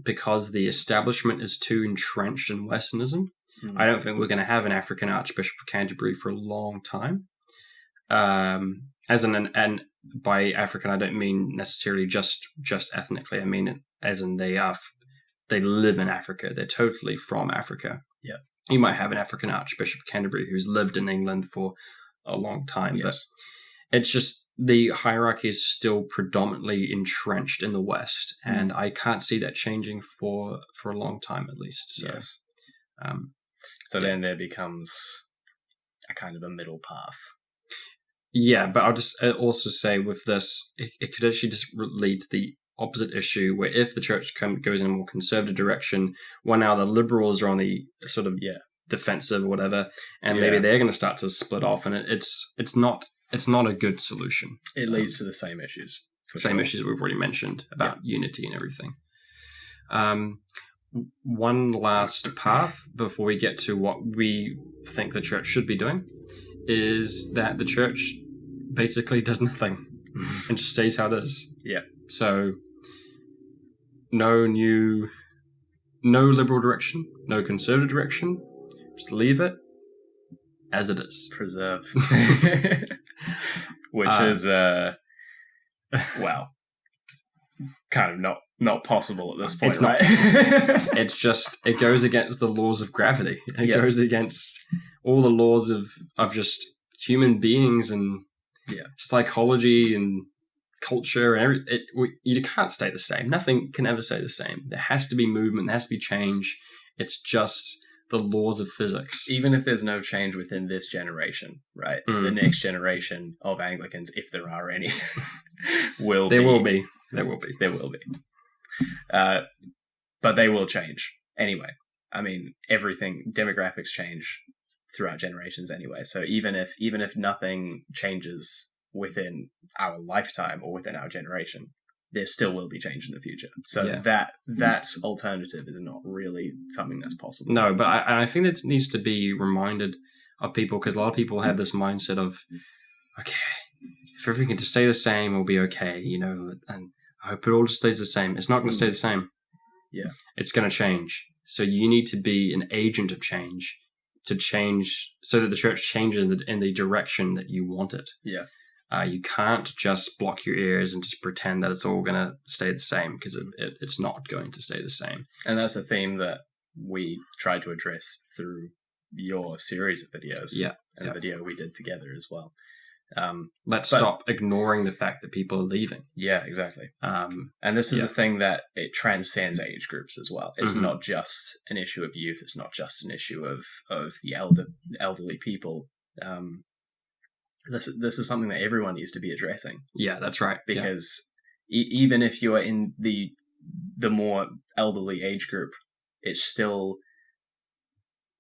Because the establishment is too entrenched in Westernism. I don't think we're going to have an African Archbishop of Canterbury for a long time. And by African, I don't mean necessarily just ethnically. I mean it as in they live in Africa. They're totally from Africa.
Yeah,
you might have an African Archbishop of Canterbury who's lived in England for a long time, but it's just the hierarchy is still predominantly entrenched in the West, and I can't see that changing for a long time at least. So,
yes. Then there becomes a kind of a middle path.
Yeah, but I'll just also say with this, it could actually just lead to the opposite issue, where if the church goes in a more conservative direction, well, now the liberals are on the sort of defensive or whatever, and maybe they're going to start to split off, and it's not a good solution.
It leads to the same issues.
Issues we've already mentioned about unity and everything. One last path before we get to what we think the church should be doing is that the church basically does nothing and just stays how it is.
Yeah.
So no liberal direction, no conservative direction. Just leave it as it is.
Preserve. Which is, well, kind of not possible at this point,
it's right? It's just, it goes against the laws of gravity. It goes against all the laws of just human beings and psychology and culture and you can't stay the same. Nothing can ever stay the same. There has to be movement. There has to be change. It's just the laws of physics.
Even if there's no change within this generation, right? The next generation of Anglicans, if there are any, will be. But they will change anyway. I mean, demographics change throughout generations anyway. So even if nothing changes within our lifetime or within our generation, there still will be change in the future. So that alternative is not really something that's possible.
No, but I think that needs to be reminded of people, because a lot of people have this mindset of, okay, if everything can just stay the same, it'll be okay, and I hope it all just stays the same. It's not going to stay the same.
Yeah.
It's going to change. So you need to be an agent of change to change so that the church changes in the direction that you want it.
Yeah.
You can't just block your ears and just pretend that it's all going to stay the same, because it's not going to stay the same.
And that's a theme that we try to address through your series of videos.
Yeah.
And the video we did together as well.
Let's stop ignoring the fact that people are leaving.
Yeah, exactly. And this is a thing that it transcends age groups as well. It's not just an issue of youth. It's not just an issue of the elderly people. This is something that everyone needs to be addressing.
Yeah, that's right.
Because even if you're in the more elderly age group, it's still,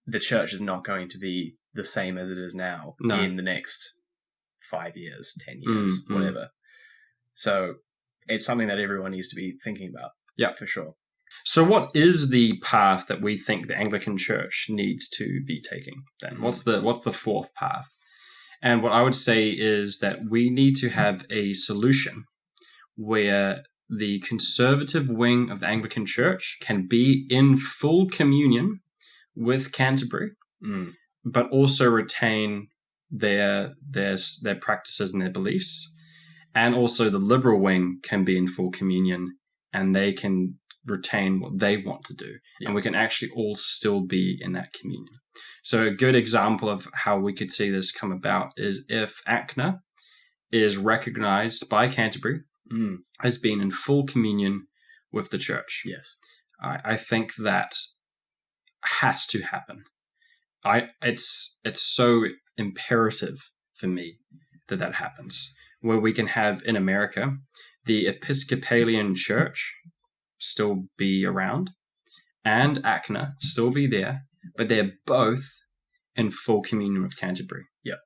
the church is not going to be the same as it is now in the next 5 years, 10 years, whatever. So it's something that everyone needs to be thinking about.
Yeah,
for sure.
So what is the path that we think the Anglican Church needs to be taking then? What's the fourth path? And what I would say is that we need to have a solution where the conservative wing of the Anglican Church can be in full communion with Canterbury, but also retain their practices and their beliefs. And also the liberal wing can be in full communion and they can retain what they want to do. And we can actually all still be in that communion. So a good example of how we could see this come about is if ACNA is recognized by Canterbury as being in full communion with the church.
Yes.
I think that has to happen. It's so imperative for me that happens, where we can have in America the Episcopalian Church still be around and ACNA still be there, but they're both in full communion with Canterbury.
Yep.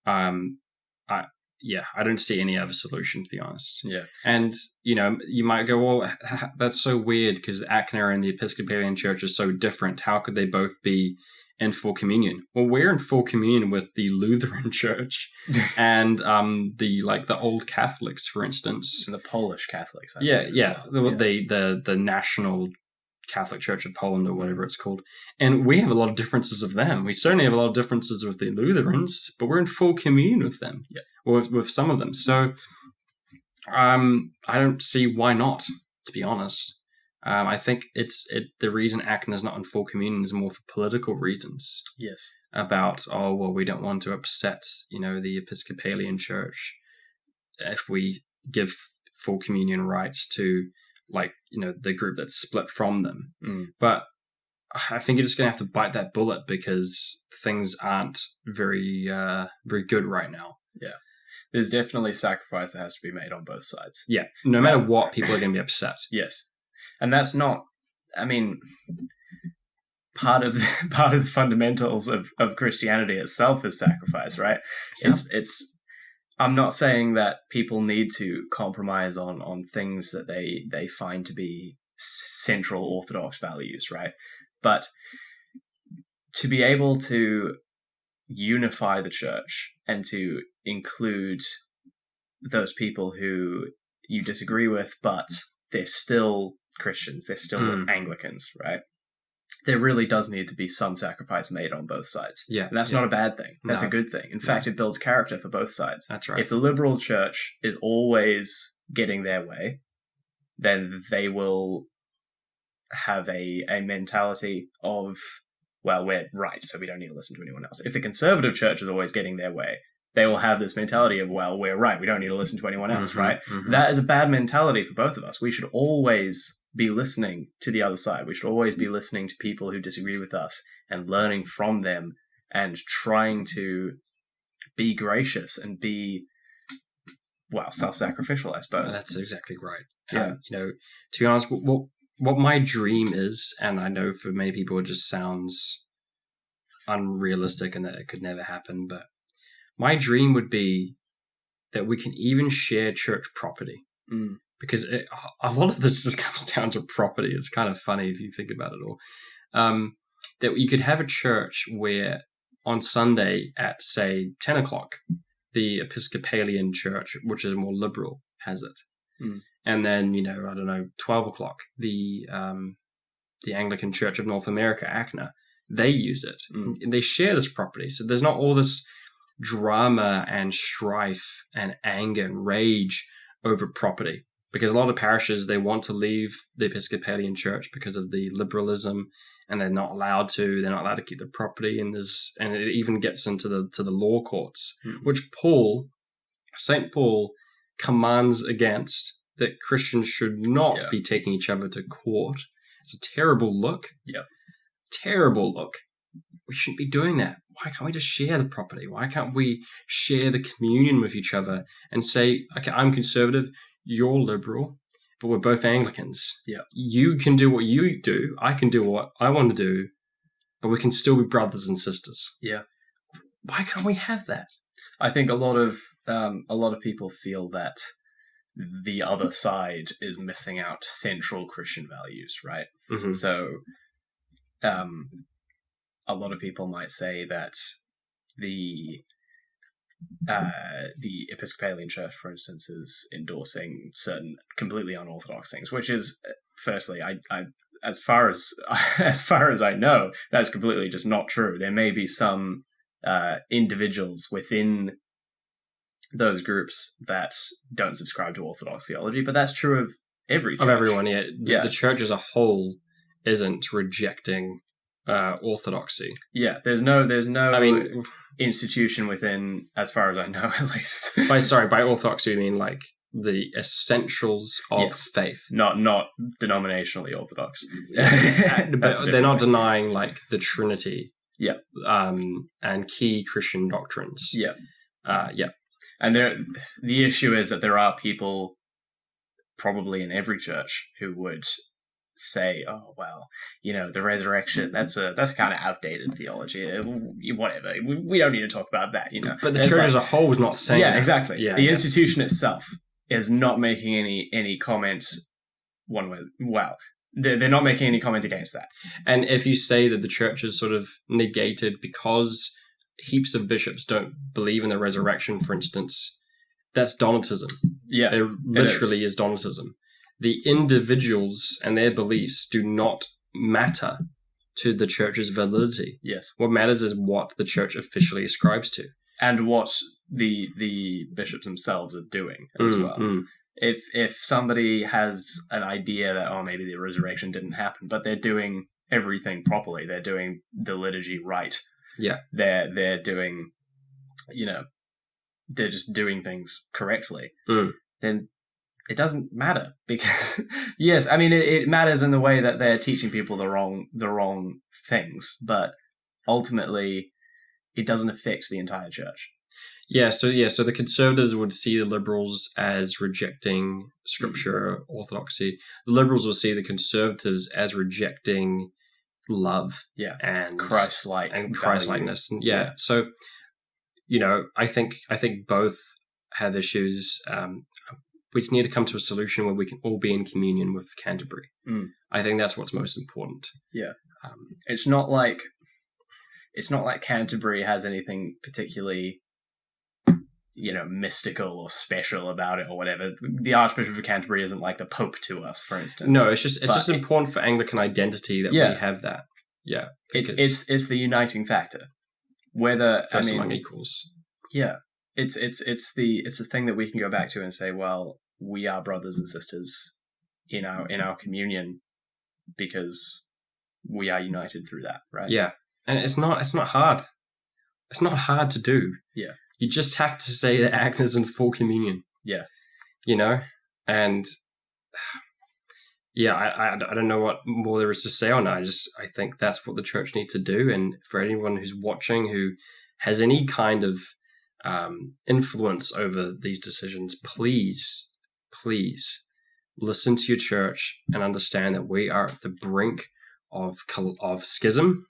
I don't see any other solution, to be honest.
Yeah.
And, you might go, well, that's so weird because ACNA and the Episcopalian Church are so different. How could they both be in full communion? Well, we're in full communion with the Lutheran Church and the old Catholics, for instance.
And the Polish Catholics.
The National Catholic Church of Poland or whatever it's called. And we have a lot of differences of them. We certainly have a lot of differences with the Lutherans, but we're in full communion with them, or with some of them. So I don't see why not, to be honest. I think the reason ACNA is not in full communion is more for political reasons.
Yes.
About, we don't want to upset, the Episcopalian Church if we give full communion rights to the group that's split from them. But I think you're just going to have to bite that bullet because things aren't very good right now.
Yeah. There's definitely sacrifice that has to be made on both sides.
Yeah. No matter what, people are going to be upset.
Yes. And that's not, part of the fundamentals of Christianity itself is sacrifice, right? Yeah. I'm not saying that people need to compromise on things that they find to be central Orthodox values, right? But to be able to unify the church and to include those people who you disagree with, but they're still Christians, they're still Anglicans, right? There really does need to be some sacrifice made on both sides.
Yeah.
And that's not a bad thing. That's a good thing. In fact, it builds character for both sides.
That's right.
If the liberal church is always getting their way, then they will have a mentality of, well, we're right, so we don't need to listen to anyone else. If the conservative church is always getting their way, they will have this mentality of, well, we're right, we don't need to listen to anyone else, right? That is a bad mentality for both of us. We should always be listening to the other side. We should always be listening to people who disagree with us and learning from them and trying to be gracious and be, self-sacrificial, I suppose.
That's exactly right.
Yeah.
To be honest, what my dream is, and I know for many people it just sounds unrealistic and that it could never happen, but my dream would be that we can even share church property. Because a lot of this just comes down to property. It's kind of funny if you think about it all. That you could have a church where on Sunday at, say, 10 o'clock, the Episcopalian Church, which is more liberal, has it. And then, 12 o'clock, the Anglican Church of North America, ACNA, they use it. And they share this property. So there's not all this drama and strife and anger and rage over property. Because a lot of parishes, they want to leave the Episcopalian Church because of the liberalism, and they're not allowed to. They're not allowed to keep their property, and it even gets into the law courts, which Saint Paul commands against. That Christians should not be taking each other to court. It's a terrible look.
Yeah,
terrible look. We shouldn't be doing that. Why can't we just share the property? Why can't we share the communion with each other and say, okay, I'm conservative, you're liberal, but we're both Anglicans.
Yeah.
You can do what you do, I can do what I want to do, but we can still be brothers and sisters.
Yeah.
Why can't we have that?
I think a lot of people feel that the other side is missing out central Christian values, right?
Mm-hmm.
So, a lot of people might say that the Episcopalian Church, for instance, is endorsing certain completely unorthodox things, which is, firstly, I as far as I know, that's completely just not true. There may be some individuals within those groups that don't subscribe to Orthodox theology, but that's true of every church.
Of everyone, yeah. The church as a whole isn't rejecting orthodoxy.
Yeah, there's no I mean, institution within, as far as I know, at least.
By orthodoxy, you mean like the essentials of faith,
not denominationally orthodox.
But they're not denying like the Trinity.
Yeah.
And key Christian doctrines.
Yeah.
Yeah.
And the issue is that there are people, probably in every church, who would say, "Oh well, the resurrection, that's kind of outdated theology. Whatever, we don't need to talk about that."
But the church as a whole is not saying that.
Yeah, exactly. Yeah, the institution itself is not making any comments one way. Well, they're not making any comment against that.
And if you say that the church is sort of negated because heaps of bishops don't believe in the resurrection, for instance, that's Donatism.
Yeah,
it literally is Donatism. The individuals and their beliefs do not matter to the church's validity.
Yes.
What matters is what the church officially ascribes to.
And what the bishops themselves are doing as well. Mm. If somebody has an idea that, maybe the resurrection didn't happen, but they're doing everything properly, they're doing the liturgy right.
Yeah.
They're doing, they're just doing things correctly. Then it doesn't matter, because yes, I mean it matters in the way that they're teaching people the wrong things, but ultimately it doesn't affect the entire church.
So the conservatives would see the liberals as rejecting scripture, orthodoxy. The liberals will see the conservatives as rejecting love, and Christ-likeness, and So, I think both have issues. We just need to come to a solution where we can all be in communion with Canterbury. I think that's what's most important.
Yeah, it's not like Canterbury has anything particularly, mystical or special about it or whatever. The Archbishop of Canterbury isn't like the Pope to us, for instance.
No, it's just important for Anglican identity that we have that. Yeah,
it's the uniting factor. Whether
first among equals.
Yeah, it's the thing that we can go back to and say, well, we are brothers and sisters in our communion because we are united through that, right?
Yeah, and it's not hard. It's not hard to do.
Yeah.
You just have to say that Agnes in full communion.
Yeah.
And I don't know what more there is to say on that. I think that's what the church needs to do. And for anyone who's watching who has any kind of influence over these decisions, please listen to your church and understand that we are at the brink of schism.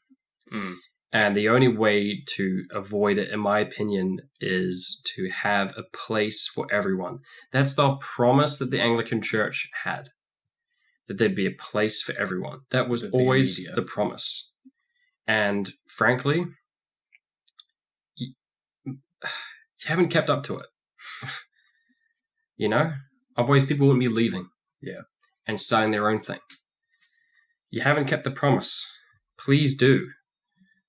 And the only way to avoid it, in my opinion, is to have a place for everyone. That's the promise that the Anglican Church had, that there'd be a place for everyone. That was always the promise. And frankly, you haven't kept up to it. Otherwise people wouldn't be leaving.
Yeah. And
starting their own thing. You haven't kept the promise. Please do.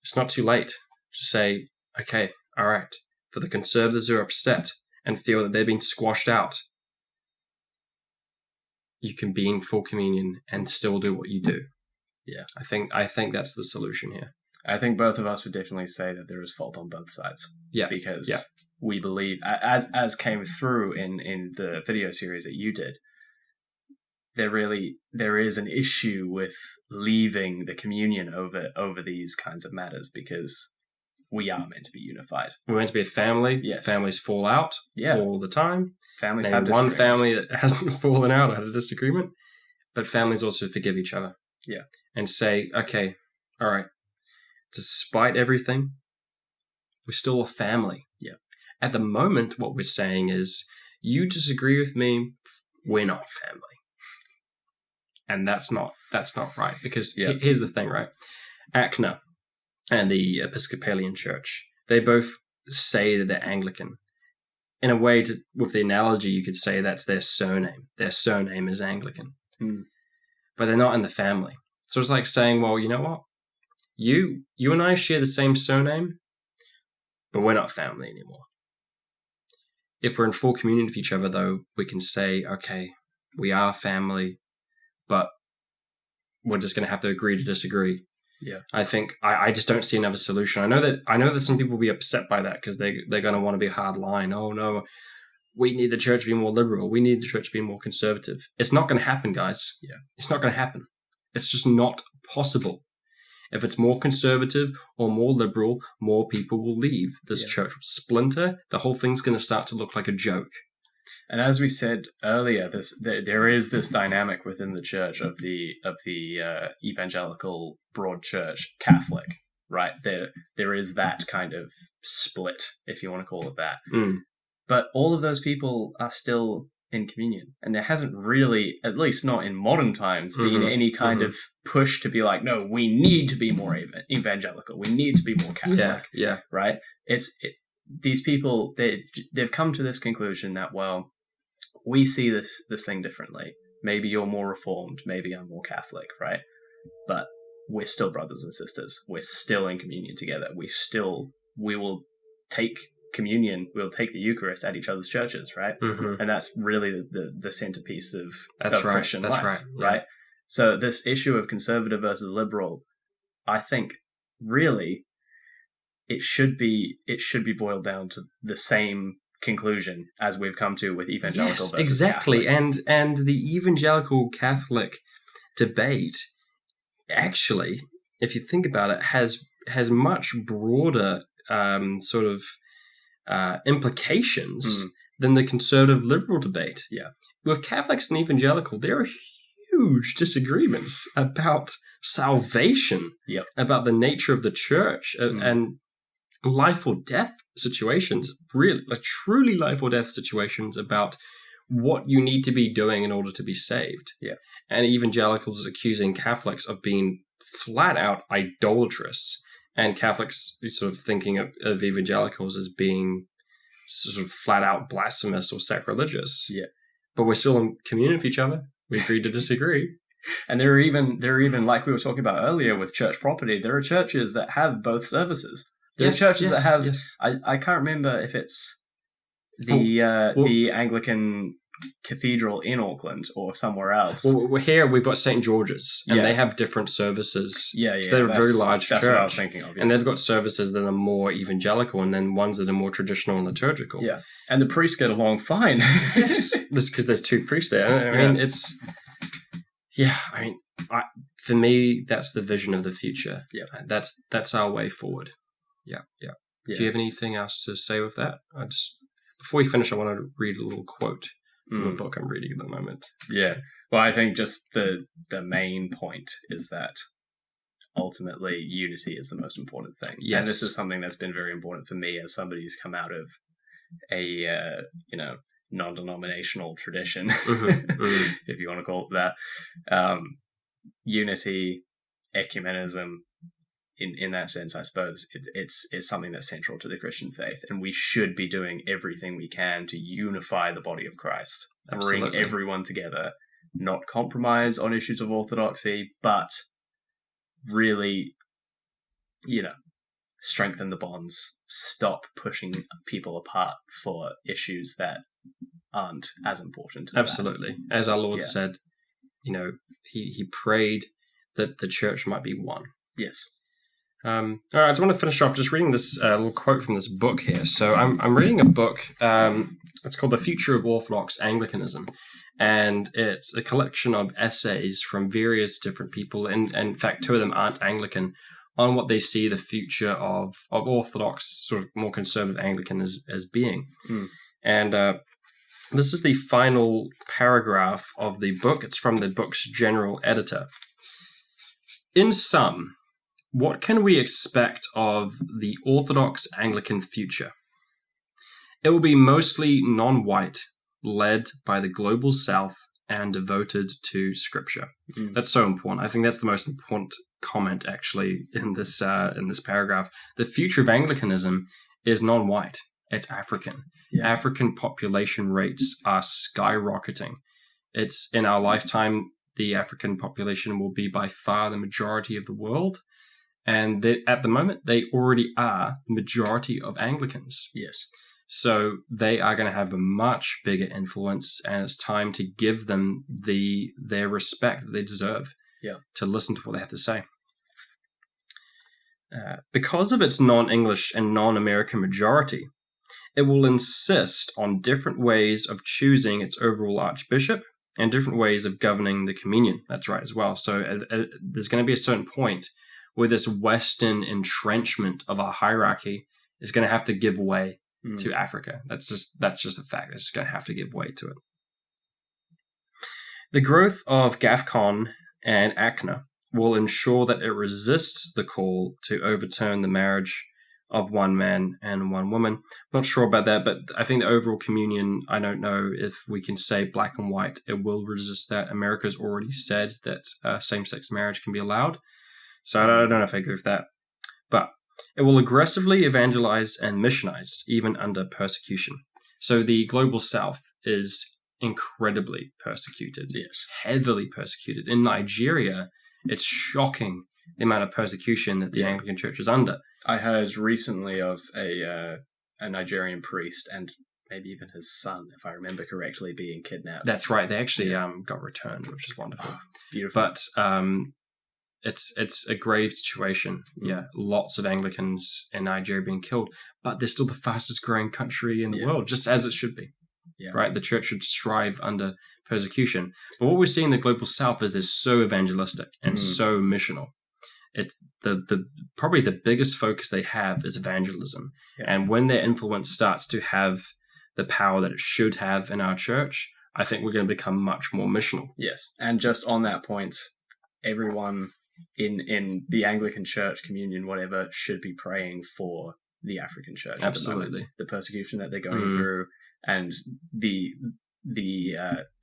It's not too late to say, okay, all right, for the conservatives who are upset and feel that they're being squashed out, you can be in full communion and still do what you do.
Yeah.
I think that's the solution here.
I think both of us would definitely say that there is fault on both sides.
Yeah.
Because we believe, as came through in the video series that you did, there is an issue with leaving the communion over these kinds of matters, because we are meant to be unified.
We're meant to be a family.
Yes.
Families fall out all the time.
Families
Maybe
have disagreements.
one family that hasn't fallen out or had a disagreement, but families also forgive each other.
Yeah.
And say, okay, all right, despite everything, we're still a family.
Yeah.
At the moment, what we're saying is, you disagree with me, we're not family. And that's not right, because here's the thing, right? ACNA and the Episcopalian Church, they both say that they're Anglican. In a way, with the analogy, you could say that's their surname. Their surname is Anglican. But they're not in the family. So it's like saying, well, you know what? You and I share the same surname, but we're not family anymore. If we're in full communion with each other, though, we can say, okay, we are family, but we're just going to have to agree to disagree.
Yeah.
I think I just don't see another solution. I know that some people will be upset by that, because they're going to want to be a hard line. Oh no, we need the church to be more liberal. We need the church to be more conservative. It's not going to happen, guys.
Yeah.
It's not going to happen. It's just not possible. If it's more conservative or more liberal, more people will leave. This church will splinter. The whole thing's going to start to look like a joke.
And as we said earlier, there is this dynamic within the church of the evangelical broad church, Catholic, right? There is that kind of split, if you want to call it that. But all of those people are still in communion, and there hasn't really, at least not in modern times, been any kind of push to be like, no, we need to be more evangelical, we need to be more Catholic.
Yeah.
Right? These people, they've come to this conclusion that, well, we see this thing differently. Maybe you're more Reformed, maybe I'm more Catholic, right? But we're still brothers and sisters. We're still in communion together. We will take communion, we'll take the Eucharist at each other's churches, right? And that's really the centerpiece of Christian life, right? So this issue of conservative versus liberal, I think, really, it should be boiled down to the same conclusion as we've come to with evangelical versus
exactly.
Catholic.
And the evangelical Catholic debate, actually, if you think about it, has much broader implications than the conservative liberal debate.
Yeah.
With Catholics and evangelical, there are huge disagreements about salvation, about the nature of the church, and life or death situations, really, like truly life or death situations about what you need to be doing in order to be saved.
Yeah.
And evangelicals accusing Catholics of being flat out idolatrous, and Catholics sort of thinking of evangelicals as being sort of flat out blasphemous or sacrilegious.
Yeah.
But we're still in communion with each other. We agree to disagree.
And there are even, like we were talking about earlier with church property, there are churches that have both services. There are churches that have, I can't remember if it's the Anglican Cathedral in Auckland or somewhere else.
Well, here we've got St. George's, and they have different services.
Yeah.
So they're a very large church.
That's what I was thinking of. Yeah.
And they've got services that are more evangelical, and then ones that are more traditional and liturgical.
Yeah. And the priests get along fine.
Yes. Because there's two priests there. I mean, it's... Yeah, I mean, for me, that's the vision of the future.
Yeah.
That's our way forward. Yeah. Do you have anything else to say with that? Before we finish, I want to read a little quote from a book I'm reading at the moment.
Yeah. Well, I think just the main point is that ultimately unity is the most important thing.
Yes.
And this is something that's been very important for me as somebody who's come out of a non-denominational tradition, if you want to call it that. Unity, ecumenism, in that sense, I suppose it's something that's central to the Christian faith, and we should be doing everything we can to unify the body of Christ, bring everyone together, not compromise on issues of orthodoxy, but really, strengthen the bonds, stop pushing people apart for issues that aren't as important as
Absolutely. As our Lord said, he prayed that the church might be one.
Yes.
All right, I just want to finish off just reading this little quote from this book here. So I'm reading a book. It's called The Future of Orthodox Anglicanism, and it's a collection of essays from various different people, and in fact, 2 of them aren't Anglican, on what they see the future of Orthodox, sort of more conservative Anglican as being. And this is the final paragraph of the book. It's from the book's general editor. In sum, what can we expect of the Orthodox Anglican future? It will be mostly non-white, led by the global South, and devoted to Scripture. That's so important. I think that's the most important comment, actually, in this paragraph. The future of Anglicanism is non-white. It's African. Yeah. African population rates are skyrocketing. It's in our lifetime, the African population will be by far the majority of the world. And at the moment, they already are the majority of Anglicans.
Yes.
So they are going to have a much bigger influence, and it's time to give them their respect that they deserve.
Yeah.
To listen to what they have to say. Because of its non-English and non-American majority, it will insist on different ways of choosing its overall archbishop and different ways of governing the communion. That's right as well. So there's going to be a certain point where this Western entrenchment of our hierarchy is going to have to give way to Africa. That's just a fact. It's going to have to give way to it. The growth of GAFCON and ACNA will ensure that it resists the call to overturn the marriage of one man and one woman. Not sure about that, but I think the overall communion, I don't know if we can say black and white. It will resist that. America's already said that same-sex marriage can be allowed. So I don't know if I agree with that. But it will aggressively evangelize and missionize, even under persecution. So the global South is incredibly persecuted.
Yes.
Heavily persecuted. In Nigeria, it's shocking the amount of persecution that the Anglican Church is under.
I heard recently of a Nigerian priest and maybe even his son, if I remember correctly, being kidnapped.
That's right. They actually got returned, which is wonderful.
Oh, beautiful.
But it's a grave situation. Yeah, lots of Anglicans in Nigeria being killed, but they're still the fastest growing country in the world, just as it should be. Yeah. Right? The church should strive under persecution. But what we're seeing in the global South is they're so evangelistic and so missional. It's the probably the biggest focus they have is evangelism. Yeah. And when their influence starts to have the power that it should have in our church, I think we're going to become much more missional.
Yes. And just on that point, everyone in the Anglican Church, communion, whatever, should be praying for the African Church.
Absolutely.
The persecution that they're going through and the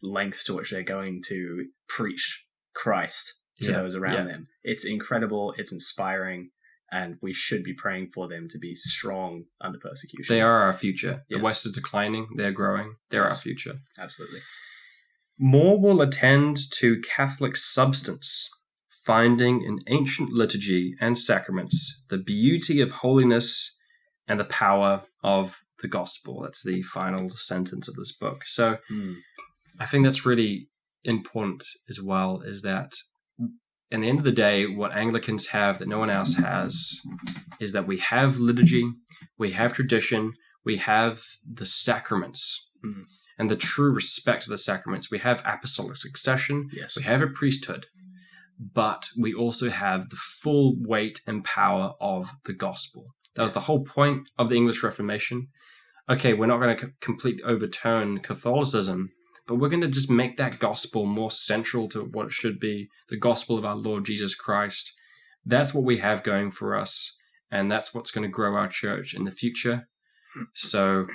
lengths to which they're going to preach Christ to those around them. It's incredible. It's inspiring. And we should be praying for them to be strong under persecution.
They are our future. Yes. The West is declining. They're growing. They're our future.
Absolutely.
More will attend to Catholic substance, finding in ancient liturgy and sacraments the beauty of holiness and the power of the gospel. That's the final sentence of this book. So I think that's really important as well, is that in the end of the day, what Anglicans have that no one else has is that we have liturgy, we have tradition, we have the sacraments and the true respect of the sacraments. We have apostolic succession, we have a priesthood, but we also have the full weight and power of the gospel. That was the whole point of the English Reformation. Okay, we're not going to completely overturn Catholicism, but we're going to just make that gospel more central to what it should be, the gospel of our Lord Jesus Christ. That's what we have going for us, and that's what's going to grow our church in the future. So,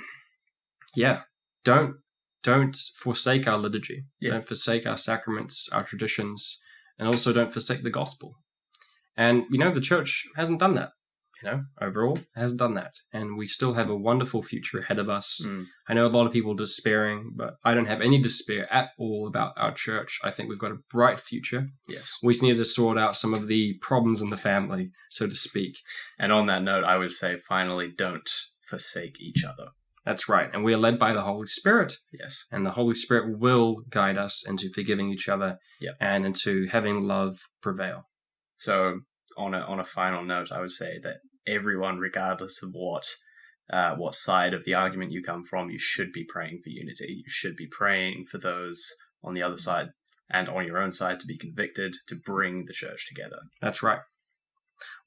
don't forsake our liturgy. Don't forsake our sacraments, our traditions, and also don't forsake the gospel. And, the church hasn't done that. Overall, hasn't done that. And we still have a wonderful future ahead of us. I know a lot of people despairing, but I don't have any despair at all about our church. I think we've got a bright future.
Yes.
We just need to sort out some of the problems in the family, so to speak.
And on that note, I would say, finally, don't forsake each other.
That's right. And we are led by the Holy Spirit.
Yes.
And the Holy Spirit will guide us into forgiving each other and into having love prevail.
So on a final note, I would say that everyone, regardless of what side of the argument you come from, you should be praying for unity. You should be praying for those on the other side and on your own side to be convicted, to bring the church together.
That's right.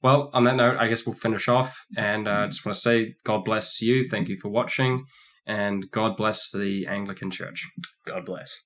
Well, on that note, I guess we'll finish off. And I just want to say, God bless to you. Thank you for watching. And God bless the Anglican Church.
God bless.